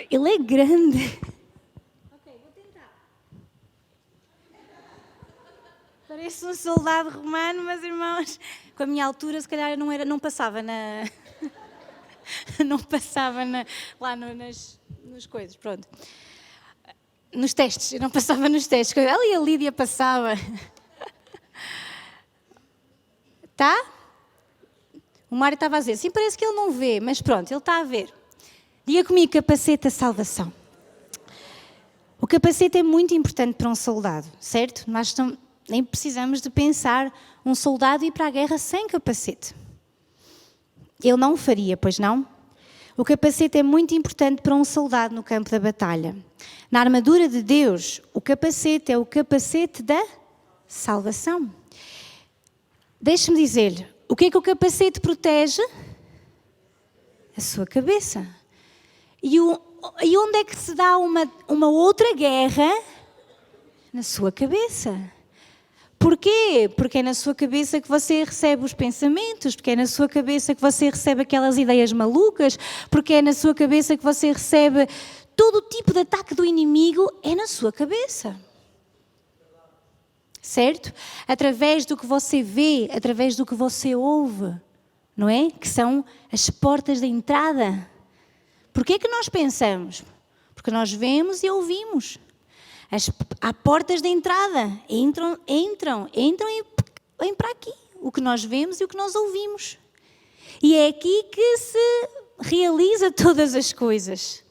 Ele é grande. Ok, vou tentar. Parece um soldado romano, mas irmãos, com a minha altura se calhar não passava na... não passava lá nas coisas, pronto. Nos testes, eu não passava nos testes. Ali a Lídia passava. Tá? O Mário estava a dizer, sim, parece que ele não vê, mas pronto, ele está a ver. Diga comigo, capacete da salvação. O capacete é muito importante para um soldado, certo? Nós nem precisamos de pensar um soldado ir para a guerra sem capacete. Ele não o faria, pois não? O capacete é muito importante para um soldado no campo da batalha. Na armadura de Deus, o capacete é o capacete da salvação. Deixe-me dizer-lhe, o que é que o capacete protege? A sua cabeça. E onde é que se dá uma outra guerra? Na sua cabeça. Porquê? Porque é na sua cabeça que você recebe os pensamentos, porque é na sua cabeça que você recebe aquelas ideias malucas, porque é na sua cabeça que você recebe todo tipo de ataque do inimigo, é na sua cabeça. Certo? Através do que você vê, através do que você ouve, não é? Que são as portas da entrada. Porquê é que nós pensamos? Porque nós vemos e ouvimos. Há portas de entrada. Entram e vêm para aqui. O que nós vemos e o que nós ouvimos. E é aqui que se realiza todas as coisas.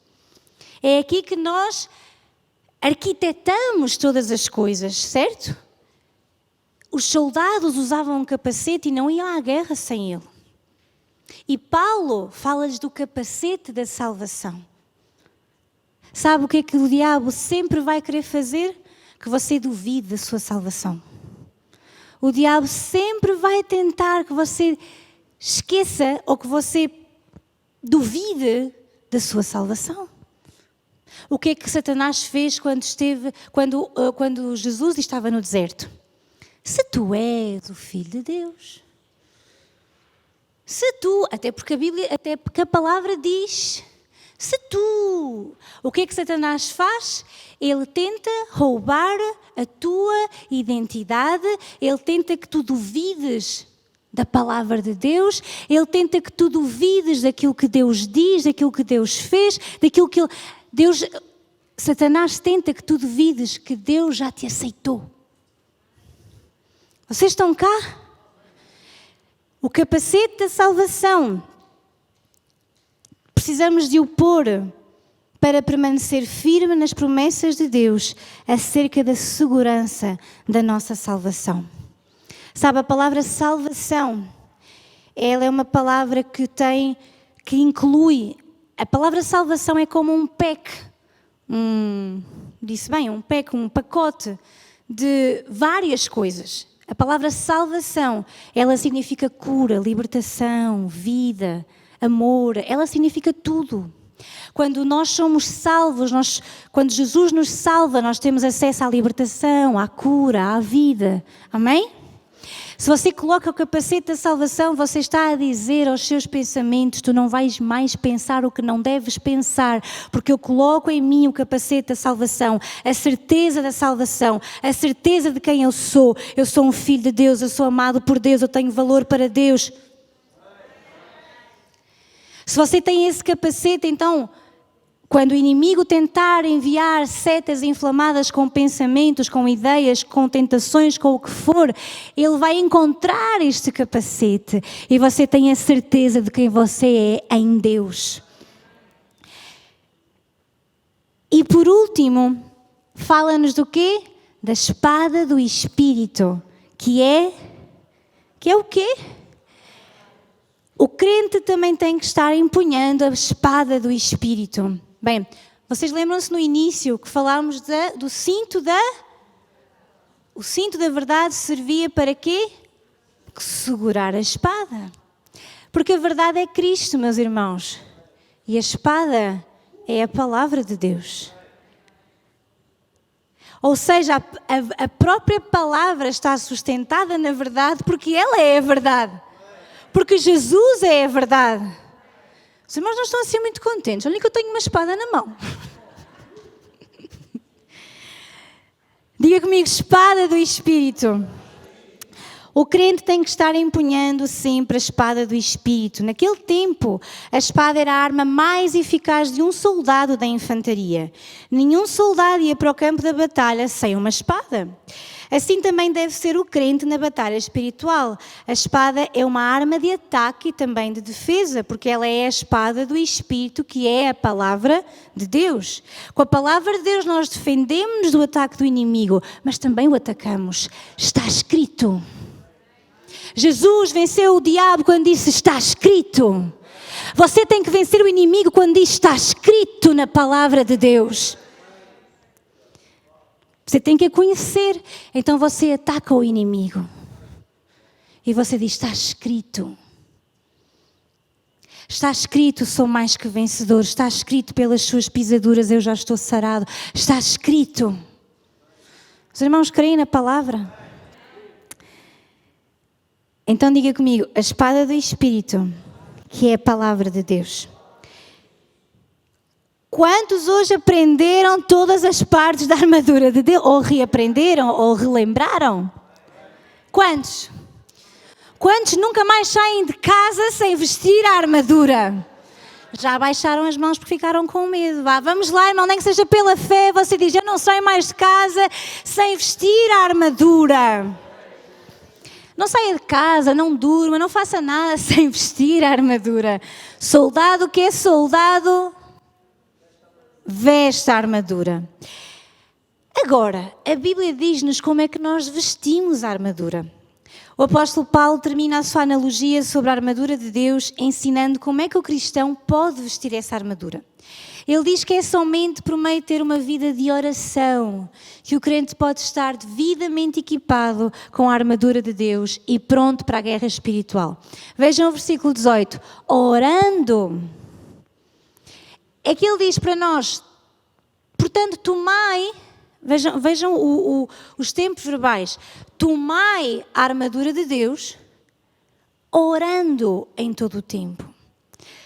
É aqui que nós arquitetamos todas as coisas, certo? Os soldados usavam um capacete e não iam à guerra sem ele. E Paulo fala-lhes do capacete da salvação. Sabe o que é que o diabo sempre vai querer fazer? Que você duvide da sua salvação. O diabo sempre vai tentar que você esqueça ou que você duvide da sua salvação. O que é que Satanás fez quando Jesus estava no deserto? Se tu és o Filho de Deus, até porque a palavra diz, o que é que Satanás faz? Ele tenta roubar a tua identidade, ele tenta que tu duvides da palavra de Deus, ele tenta que tu duvides daquilo que Deus diz, daquilo que Deus fez, daquilo que Satanás tenta que tu duvides que Deus já te aceitou. Vocês estão cá? O capacete da salvação, precisamos de o pôr para permanecer firme nas promessas de Deus acerca da segurança da nossa salvação. Sabe, a palavra salvação, ela é uma palavra que inclui, a palavra salvação é como um pack, um pacote de várias coisas. A palavra salvação, ela significa cura, libertação, vida, amor, ela significa tudo. Quando nós somos salvos, quando Jesus nos salva, nós temos acesso à libertação, à cura, à vida. Amém? Se você coloca o capacete da salvação, você está a dizer aos seus pensamentos, tu não vais mais pensar o que não deves pensar, porque eu coloco em mim o capacete da salvação, a certeza da salvação, a certeza de quem eu sou um filho de Deus, eu sou amado por Deus, eu tenho valor para Deus. Se você tem esse capacete, então, quando o inimigo tentar enviar setas inflamadas com pensamentos, com ideias, com tentações, com o que for, ele vai encontrar este capacete e você tem a certeza de quem você é em Deus. E por último, fala-nos do quê? Da espada do Espírito, que é o quê? O crente também tem que estar empunhando a espada do Espírito. Bem, vocês lembram-se no início que falámos do cinto O cinto da verdade servia para quê? Segurar a espada. Porque a verdade é Cristo, meus irmãos. E a espada é a palavra de Deus. Ou seja, a própria palavra está sustentada na verdade porque ela é a verdade. Porque Jesus é a verdade. Os irmãos não estão assim muito contentes. Olha que eu tenho uma espada na mão. Diga comigo, espada do Espírito. O crente tem que estar empunhando sempre a espada do Espírito. Naquele tempo, a espada era a arma mais eficaz de um soldado da infantaria. Nenhum soldado ia para o campo da batalha sem uma espada. Assim também deve ser o crente na batalha espiritual. A espada é uma arma de ataque e também de defesa, porque ela é a espada do Espírito, que é a palavra de Deus. Com a palavra de Deus nós defendemos-nos do ataque do inimigo, mas também o atacamos. Está escrito. Jesus venceu o diabo quando disse está escrito. Você tem que vencer o inimigo quando diz está escrito na palavra de Deus. Você tem que a conhecer. Então você ataca o inimigo. E você diz, está escrito. Está escrito, sou mais que vencedor. Está escrito, pelas suas pisaduras eu já estou sarado. Está escrito. Os irmãos creem na palavra? Então diga comigo, a espada do Espírito, que é a palavra de Deus. Quantos hoje aprenderam todas as partes da armadura de Deus? Ou reaprenderam, ou relembraram? Quantos? Quantos nunca mais saem de casa sem vestir a armadura? Já baixaram as mãos porque ficaram com medo. Vamos lá, irmão, nem que seja pela fé. Você diz, eu não saio mais de casa sem vestir a armadura. Não saia de casa, não durma, não faça nada sem vestir a armadura. Soldado que é soldado, veste a armadura. Agora, a Bíblia diz-nos como é que nós vestimos a armadura. O apóstolo Paulo termina a sua analogia sobre a armadura de Deus, ensinando como é que o cristão pode vestir essa armadura. Ele diz que é somente por meio de ter uma vida de oração que o crente pode estar devidamente equipado com a armadura de Deus e pronto para a guerra espiritual. Vejam o versículo 18. Orando. É que ele diz para nós, portanto, tomai... Vejam os tempos verbais. Tomai a armadura de Deus, orando em todo o tempo.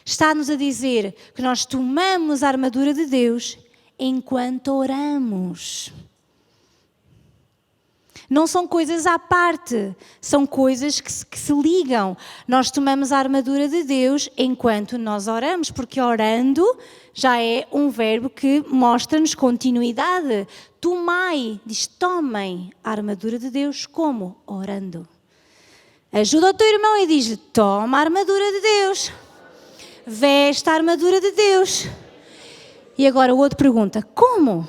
Está-nos a dizer que nós tomamos a armadura de Deus enquanto oramos. Não são coisas à parte, são coisas que se ligam. Nós tomamos a armadura de Deus enquanto nós oramos, porque orando já é um verbo que mostra-nos continuidade. Tomai, diz tomem a armadura de Deus como? Orando. Ajuda o teu irmão e diz-lhe, toma a armadura de Deus. Veste a armadura de Deus. E agora o outro pergunta, como?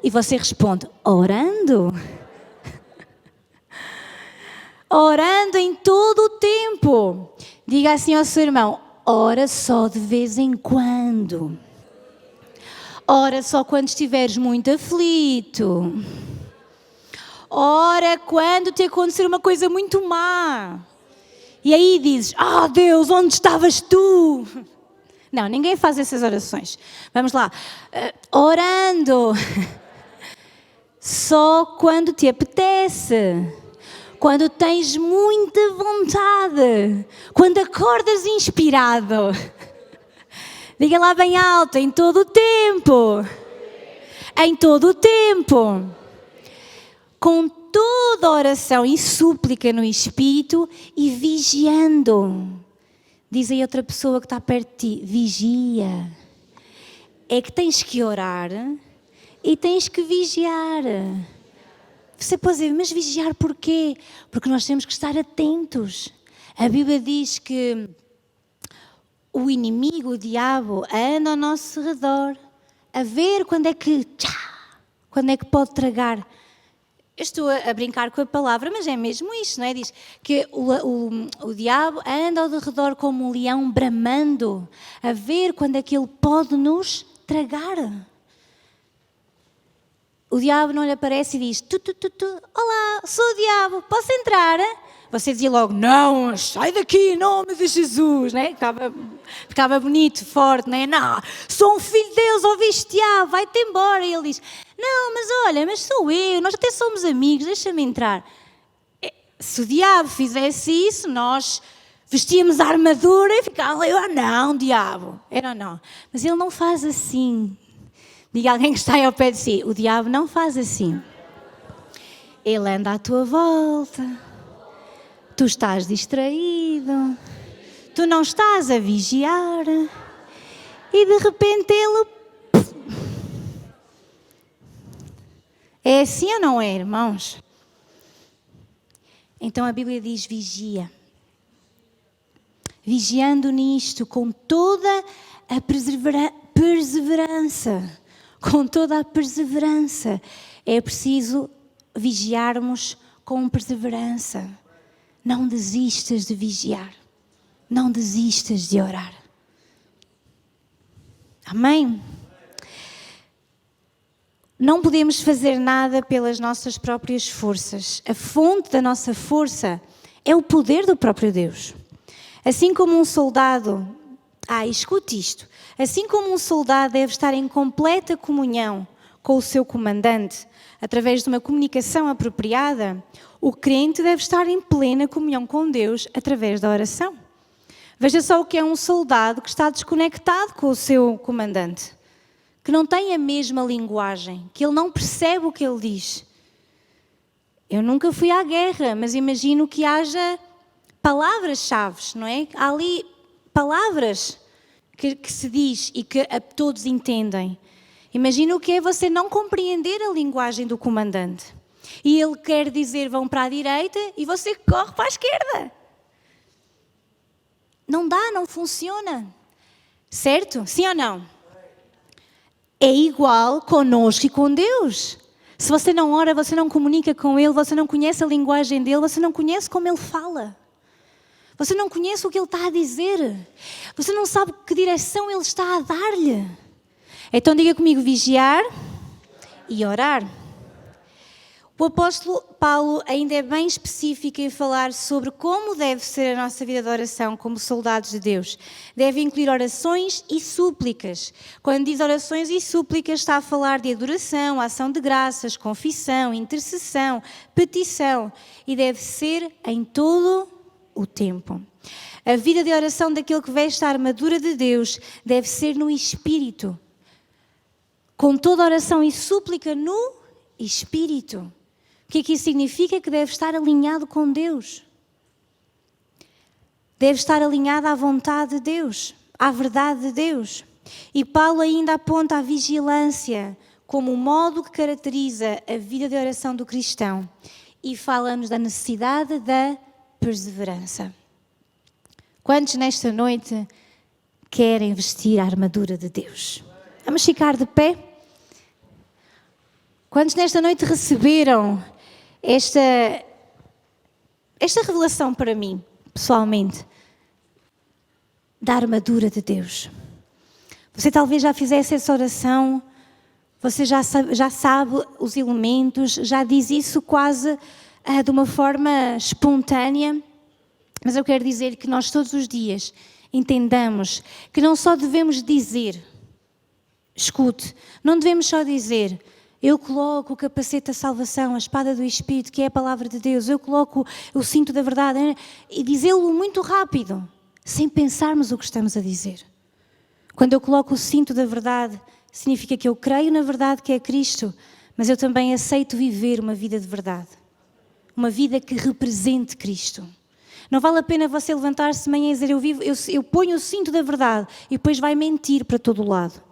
E você responde, orando. Orando em todo o tempo. Diga assim ao seu irmão, ora só de vez em quando. Ora só quando estiveres muito aflito. Ora quando te acontecer uma coisa muito má. E aí dizes, Deus, onde estavas tu? Não, ninguém faz essas orações. Vamos lá. Orando. Só quando te apetece. Quando tens muita vontade, quando acordas inspirado, diga lá bem alto, em todo o tempo, com toda oração e súplica no Espírito e vigiando. Diz aí outra pessoa que está perto de ti, vigia. É que tens que orar e tens que vigiar. Você pode dizer, mas vigiar porquê? Porque nós temos que estar atentos. A Bíblia diz que o inimigo, o diabo, anda ao nosso redor a ver quando é que pode tragar. Eu estou a brincar com a palavra, mas é mesmo isto, não é? Diz que o diabo anda ao redor como um leão bramando, a ver quando é que ele pode nos tragar. O diabo não lhe aparece e diz, olá, sou o diabo, posso entrar? Você dizia logo, não, sai daqui em nome de Jesus, né? Ficava bonito, forte, né? Não, sou um filho de Deus, ouviste diabo, vai-te embora. E ele diz, não, mas olha, mas sou eu, nós até somos amigos, deixa-me entrar. Se o diabo fizesse isso, nós vestíamos a armadura e ficávamos, não, diabo, era não. Mas ele não faz assim. Diga alguém que está aí ao pé de si, o diabo não faz assim. Ele anda à tua volta, tu estás distraído, tu não estás a vigiar e de repente ele... É assim ou não é, irmãos? Então a Bíblia diz vigia. Vigiando nisto com toda a perseverança. Com toda a perseverança. É preciso vigiarmos com perseverança. Não desistas de vigiar. Não desistas de orar. Amém? Não podemos fazer nada pelas nossas próprias forças. A fonte da nossa força é o poder do próprio Deus. Assim como um soldado... escute isto. Assim como um soldado deve estar em completa comunhão com o seu comandante, através de uma comunicação apropriada, o crente deve estar em plena comunhão com Deus através da oração. Veja só o que é um soldado que está desconectado com o seu comandante, que não tem a mesma linguagem, que ele não percebe o que ele diz. Eu nunca fui à guerra, mas imagino que haja palavras-chave, não é? Há ali palavras que se diz e que todos entendem. Imagina o que é você não compreender a linguagem do comandante. E ele quer dizer vão para a direita e você corre para a esquerda. Não dá, não funciona. Certo? Sim ou não? É igual conosco e com Deus. Se você não ora, você não comunica com Ele, você não conhece a linguagem dEle, você não conhece como Ele fala. Você não conhece o que Ele está a dizer. Você não sabe que direção Ele está a dar-lhe. Então diga comigo, vigiar e orar. O apóstolo Paulo ainda é bem específico em falar sobre como deve ser a nossa vida de oração como soldados de Deus. Deve incluir orações e súplicas. Quando diz orações e súplicas, está a falar de adoração, ação de graças, confissão, intercessão, petição. E deve ser em todo o tempo. A vida de oração daquele que veste a armadura de Deus deve ser no Espírito. Com toda oração e súplica no Espírito. O que é que isso significa? Que deve estar alinhado com Deus. Deve estar alinhado à vontade de Deus, à verdade de Deus. E Paulo ainda aponta a vigilância como o modo que caracteriza a vida de oração do cristão. E fala-nos da necessidade da perseverança. Quantos nesta noite querem vestir a armadura de Deus? Vamos ficar de pé? Quantos nesta noite receberam esta revelação para mim, pessoalmente, da armadura de Deus? Você talvez já fizesse essa oração, você já sabe os elementos, já diz isso quase de uma forma espontânea, mas eu quero dizer que nós todos os dias entendamos que não só devemos dizer, escute, não devemos só dizer: eu coloco o capacete da salvação, a espada do Espírito, que é a palavra de Deus. Eu coloco o cinto da verdade. E dizê-lo muito rápido, sem pensarmos o que estamos a dizer. Quando eu coloco o cinto da verdade, significa que eu creio na verdade que é Cristo, mas eu também aceito viver uma vida de verdade. Uma vida que represente Cristo. Não vale a pena você levantar-se de manhã e dizer: eu ponho o cinto da verdade, e depois vai mentir para todo o lado.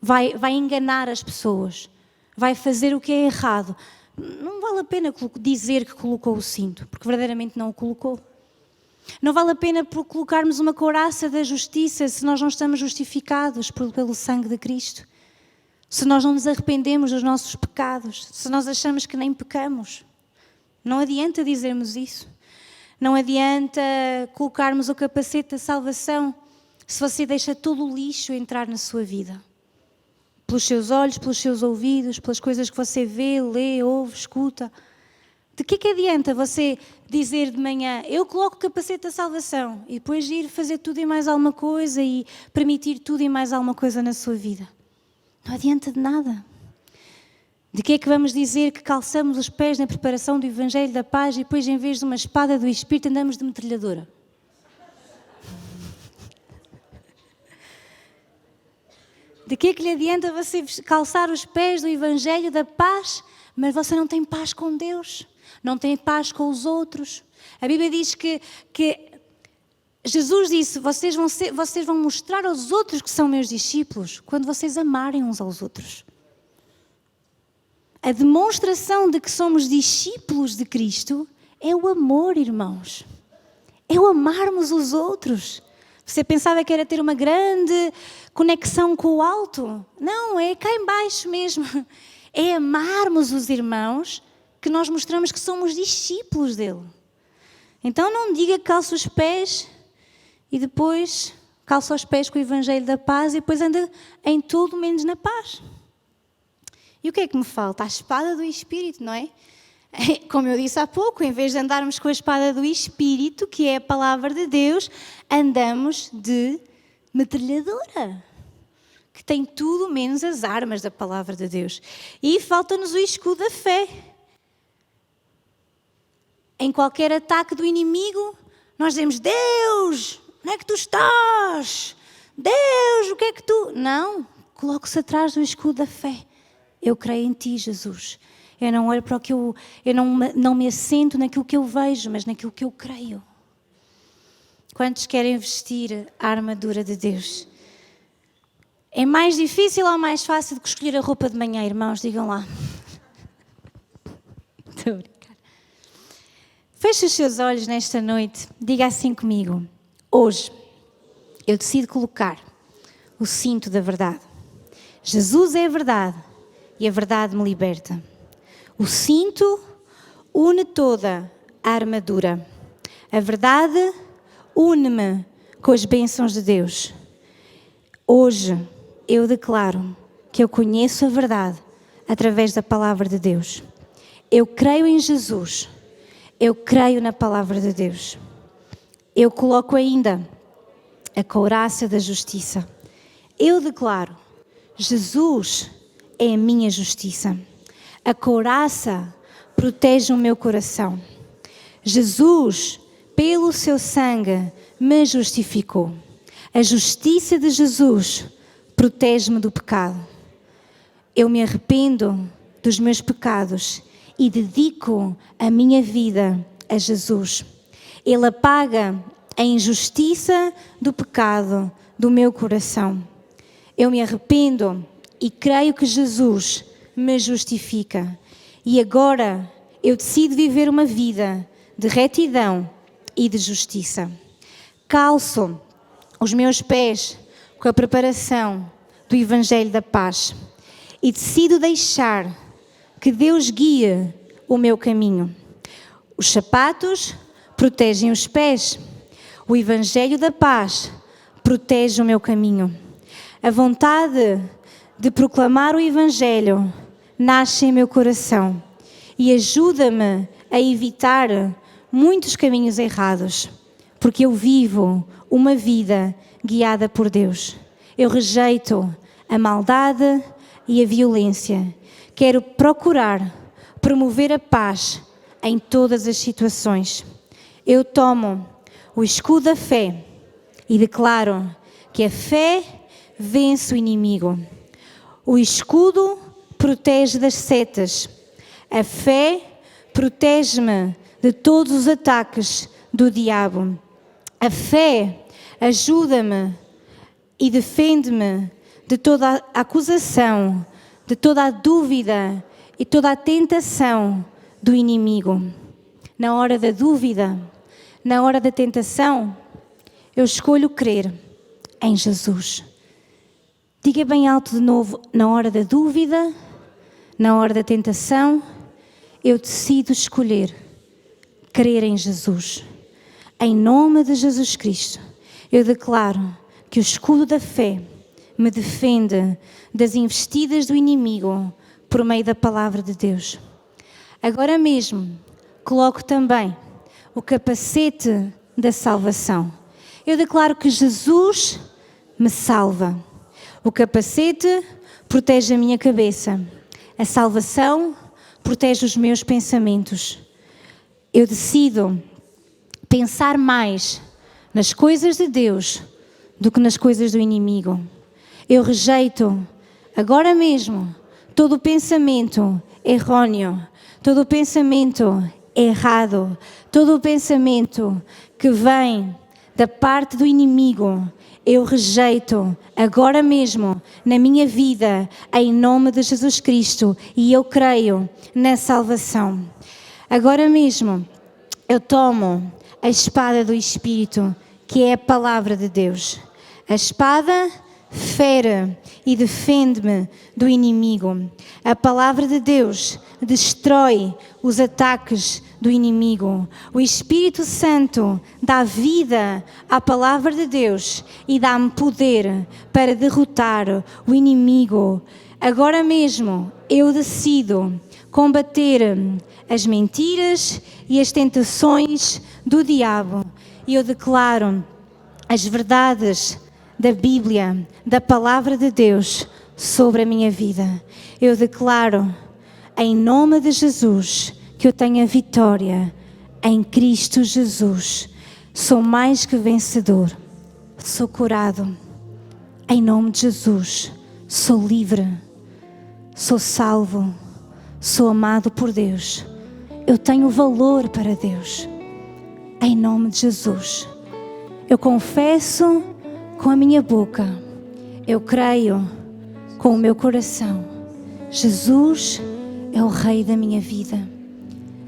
Vai enganar as pessoas. Vai fazer o que é errado. Não vale a pena dizer que colocou o cinto, porque verdadeiramente não o colocou. Não vale a pena colocarmos uma couraça da justiça se nós não estamos justificados pelo sangue de Cristo. Se nós não nos arrependemos dos nossos pecados, se nós achamos que nem pecamos. Não adianta dizermos isso. Não adianta colocarmos o capacete da salvação se você deixa todo o lixo entrar na sua vida. Pelos seus olhos, pelos seus ouvidos, pelas coisas que você vê, lê, ouve, escuta. De que adianta você dizer de manhã: eu coloco o capacete da salvação, e depois ir fazer tudo e mais alguma coisa e permitir tudo e mais alguma coisa na sua vida? Não adianta de nada. De que é que vamos dizer que calçamos os pés na preparação do Evangelho da Paz e depois, em vez de uma espada do Espírito, andamos de metralhadora? De que é que lhe adianta você calçar os pés do Evangelho da Paz, mas você não tem paz com Deus, não tem paz com os outros? A Bíblia diz que Jesus disse: vocês vão mostrar aos outros que são meus discípulos quando vocês amarem uns aos outros. A demonstração de que somos discípulos de Cristo é o amor, irmãos. É o amarmos os outros. Você pensava que era ter uma grande conexão com o alto? Não, é cá em baixo mesmo. É amarmos os irmãos que nós mostramos que somos discípulos dele. Então não diga que calça os pés e depois calça os pés com o Evangelho da Paz e depois anda em tudo menos na paz. E o que é que me falta? A espada do Espírito, não é? Como eu disse há pouco, em vez de andarmos com a espada do Espírito, que é a palavra de Deus, andamos de metralhadora, que tem tudo menos as armas da palavra de Deus. E falta-nos o escudo da fé. Em qualquer ataque do inimigo, nós dizemos: Deus, onde é que tu estás? Deus, o que é que tu... Não, coloque-se atrás do escudo da fé. Eu creio em ti, Jesus. Eu não olho para o que eu não me assento naquilo que eu vejo, mas naquilo que eu creio. Quantos querem vestir a armadura de Deus? É mais difícil ou mais fácil do que escolher a roupa de manhã, irmãos? Digam lá. Estou a brincar. Feche os seus olhos nesta noite. Diga assim comigo. Hoje, eu decido colocar o cinto da verdade. Jesus é a verdade e a verdade me liberta. O cinto une toda a armadura. A verdade une-me com as bênçãos de Deus. Hoje eu declaro que eu conheço a verdade através da palavra de Deus. Eu creio em Jesus. Eu creio na palavra de Deus. Eu coloco ainda a couraça da justiça. Eu declaro, Jesus é a minha justiça. A couraça protege o meu coração. Jesus, pelo seu sangue, me justificou. A justiça de Jesus protege-me do pecado. Eu me arrependo dos meus pecados e dedico a minha vida a Jesus. Ele apaga a injustiça do pecado do meu coração. Eu me arrependo e creio que Jesus me justifica. E agora eu decido viver uma vida de retidão e de justiça. Calço os meus pés com a preparação do Evangelho da Paz e decido deixar que Deus guie o meu caminho. Os sapatos protegem os pés. O Evangelho da Paz protege o meu caminho. A vontade de proclamar o Evangelho nasce em meu coração e ajuda-me a evitar muitos caminhos errados, porque eu vivo uma vida guiada por Deus. Eu rejeito a maldade e a violência. Quero procurar promover a paz em todas as situações. Eu tomo o escudo da fé e declaro que a fé vence o inimigo. O escudo protege das setas. A fé protege-me de todos os ataques do diabo. A fé ajuda-me e defende-me de toda a acusação, de toda a dúvida e toda a tentação do inimigo. Na hora da dúvida, na hora da tentação, eu escolho crer em Jesus. Diga bem alto de novo, na hora da dúvida, na hora da tentação, eu decido escolher crer em Jesus. Em nome de Jesus Cristo, eu declaro que o escudo da fé me defende das investidas do inimigo por meio da palavra de Deus. Agora mesmo, coloco também o capacete da salvação. Eu declaro que Jesus me salva. O capacete protege a minha cabeça. A salvação protege os meus pensamentos. Eu decido pensar mais nas coisas de Deus do que nas coisas do inimigo. Eu rejeito agora mesmo todo o pensamento errôneo, todo o pensamento errado, todo o pensamento que vem da parte do inimigo. Eu rejeito agora mesmo na minha vida, em nome de Jesus Cristo, e eu creio na salvação. Agora mesmo eu tomo a espada do Espírito, que é a palavra de Deus. A espada fere e defende-me do inimigo. A palavra de Deus destrói os ataques do inimigo. O Espírito Santo dá vida à palavra de Deus e dá-me poder para derrotar o inimigo. Agora mesmo eu decido combater as mentiras e as tentações do diabo. E eu declaro as verdades da Bíblia, da palavra de Deus sobre a minha vida. Eu declaro em nome de Jesus que eu tenho a vitória em Cristo Jesus. Sou mais que vencedor. Sou curado em nome de Jesus. Sou livre. Sou salvo. Sou amado por Deus. Eu tenho valor para Deus. Em nome de Jesus. Eu confesso com a minha boca. Eu creio com o meu coração. Jesus é o Rei da minha vida.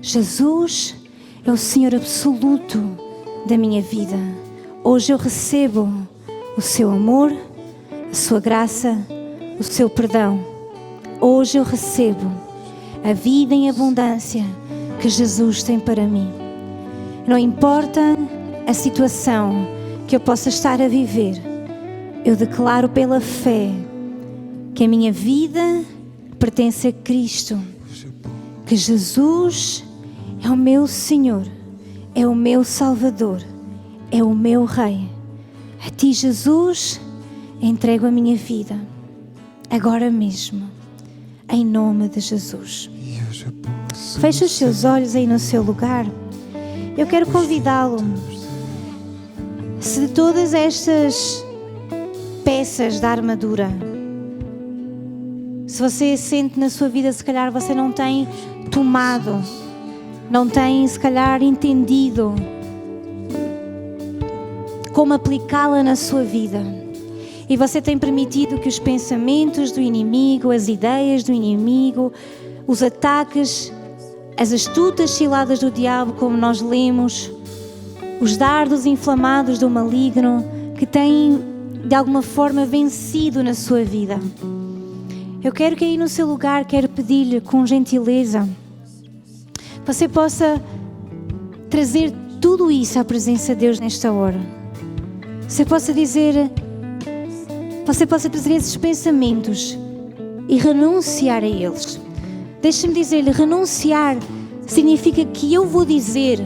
Jesus é o Senhor absoluto da minha vida. Hoje eu recebo o seu amor, a sua graça, o seu perdão. Hoje eu recebo a vida em abundância que Jesus tem para mim. Não importa a situação que eu possa estar a viver, eu declaro pela fé que a minha vida pertence a Cristo, que Jesus é o meu Senhor, é o meu Salvador, é o meu Rei. A Ti, Jesus, entrego a minha vida, agora mesmo, em nome de Jesus. Feche os seus olhos aí no seu lugar. Eu quero convidá-lo. Se de todas estas peças da armadura, se você sente na sua vida, se calhar você não tem tomado, não tem se calhar entendido como aplicá-la na sua vida, e você tem permitido que os pensamentos do inimigo, as ideias do inimigo, os ataques, as astutas ciladas do diabo, como nós lemos, os dardos inflamados do maligno, que têm de alguma forma vencido na sua vida. Eu quero que aí no seu lugar, quero pedir-lhe com gentileza, você possa trazer tudo isso à presença de Deus nesta hora. Você possa trazer esses pensamentos e renunciar a eles. Deixe-me dizer-lhe, renunciar significa que eu vou dizer: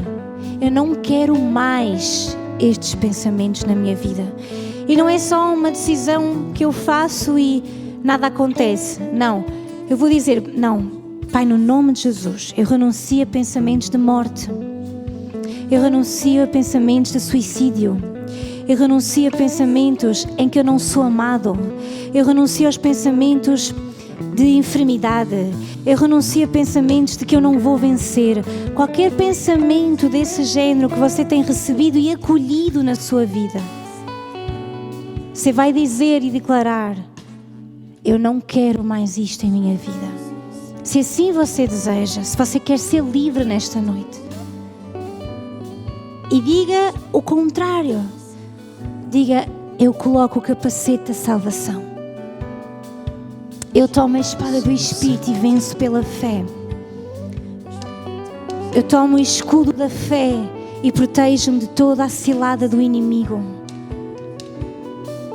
eu não quero mais estes pensamentos na minha vida. E não é só uma decisão que eu faço e nada acontece. Não, eu vou dizer: não, Pai, no nome de Jesus, eu renuncio a pensamentos de morte. Eu renuncio a pensamentos de suicídio. Eu renuncio a pensamentos em que eu não sou amado. Eu renuncio aos pensamentos de enfermidade. Eu renuncio a pensamentos de que eu não vou vencer. Qualquer pensamento desse género que você tem recebido e acolhido na sua vida, você vai dizer e declarar: eu não quero mais isto em minha vida. Se assim você deseja, se você quer ser livre nesta noite, e diga o contrário. Diga: eu coloco o capacete da salvação. Eu tomo a espada do Espírito e venço pela fé. Eu tomo o escudo da fé e protejo-me de toda a cilada do inimigo.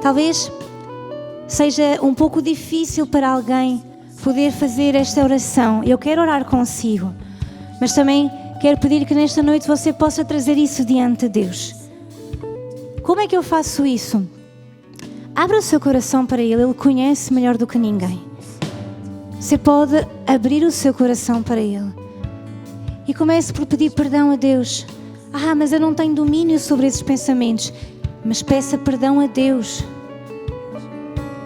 Talvez seja um pouco difícil para alguém poder fazer esta oração. Eu quero orar consigo, mas também quero pedir que nesta noite você possa trazer isso diante de Deus. Como é que eu faço isso? Abra o seu coração para Ele. Ele conhece melhor do que ninguém. Você pode abrir o seu coração para Ele e comece por pedir perdão a Deus. Mas eu não tenho domínio sobre esses pensamentos. Mas peça perdão a Deus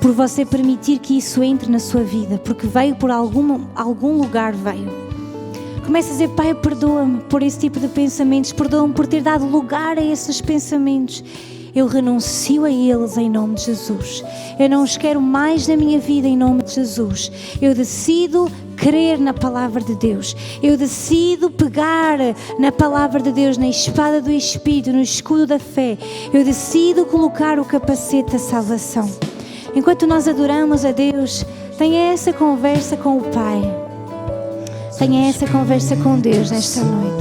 por você permitir que isso entre na sua vida, porque veio por algum lugar, veio. Comece a dizer: Pai, perdoa-me por esse tipo de pensamentos, perdoa-me por ter dado lugar a esses pensamentos. Eu renuncio a eles em nome de Jesus. Eu não os quero mais na minha vida em nome de Jesus. Eu decido crer na palavra de Deus. Eu decido pegar na palavra de Deus, na espada do Espírito, no escudo da fé. Eu decido colocar o capacete da salvação. Enquanto nós adoramos a Deus, tenha essa conversa com o Pai. Tenha essa conversa com Deus nesta noite.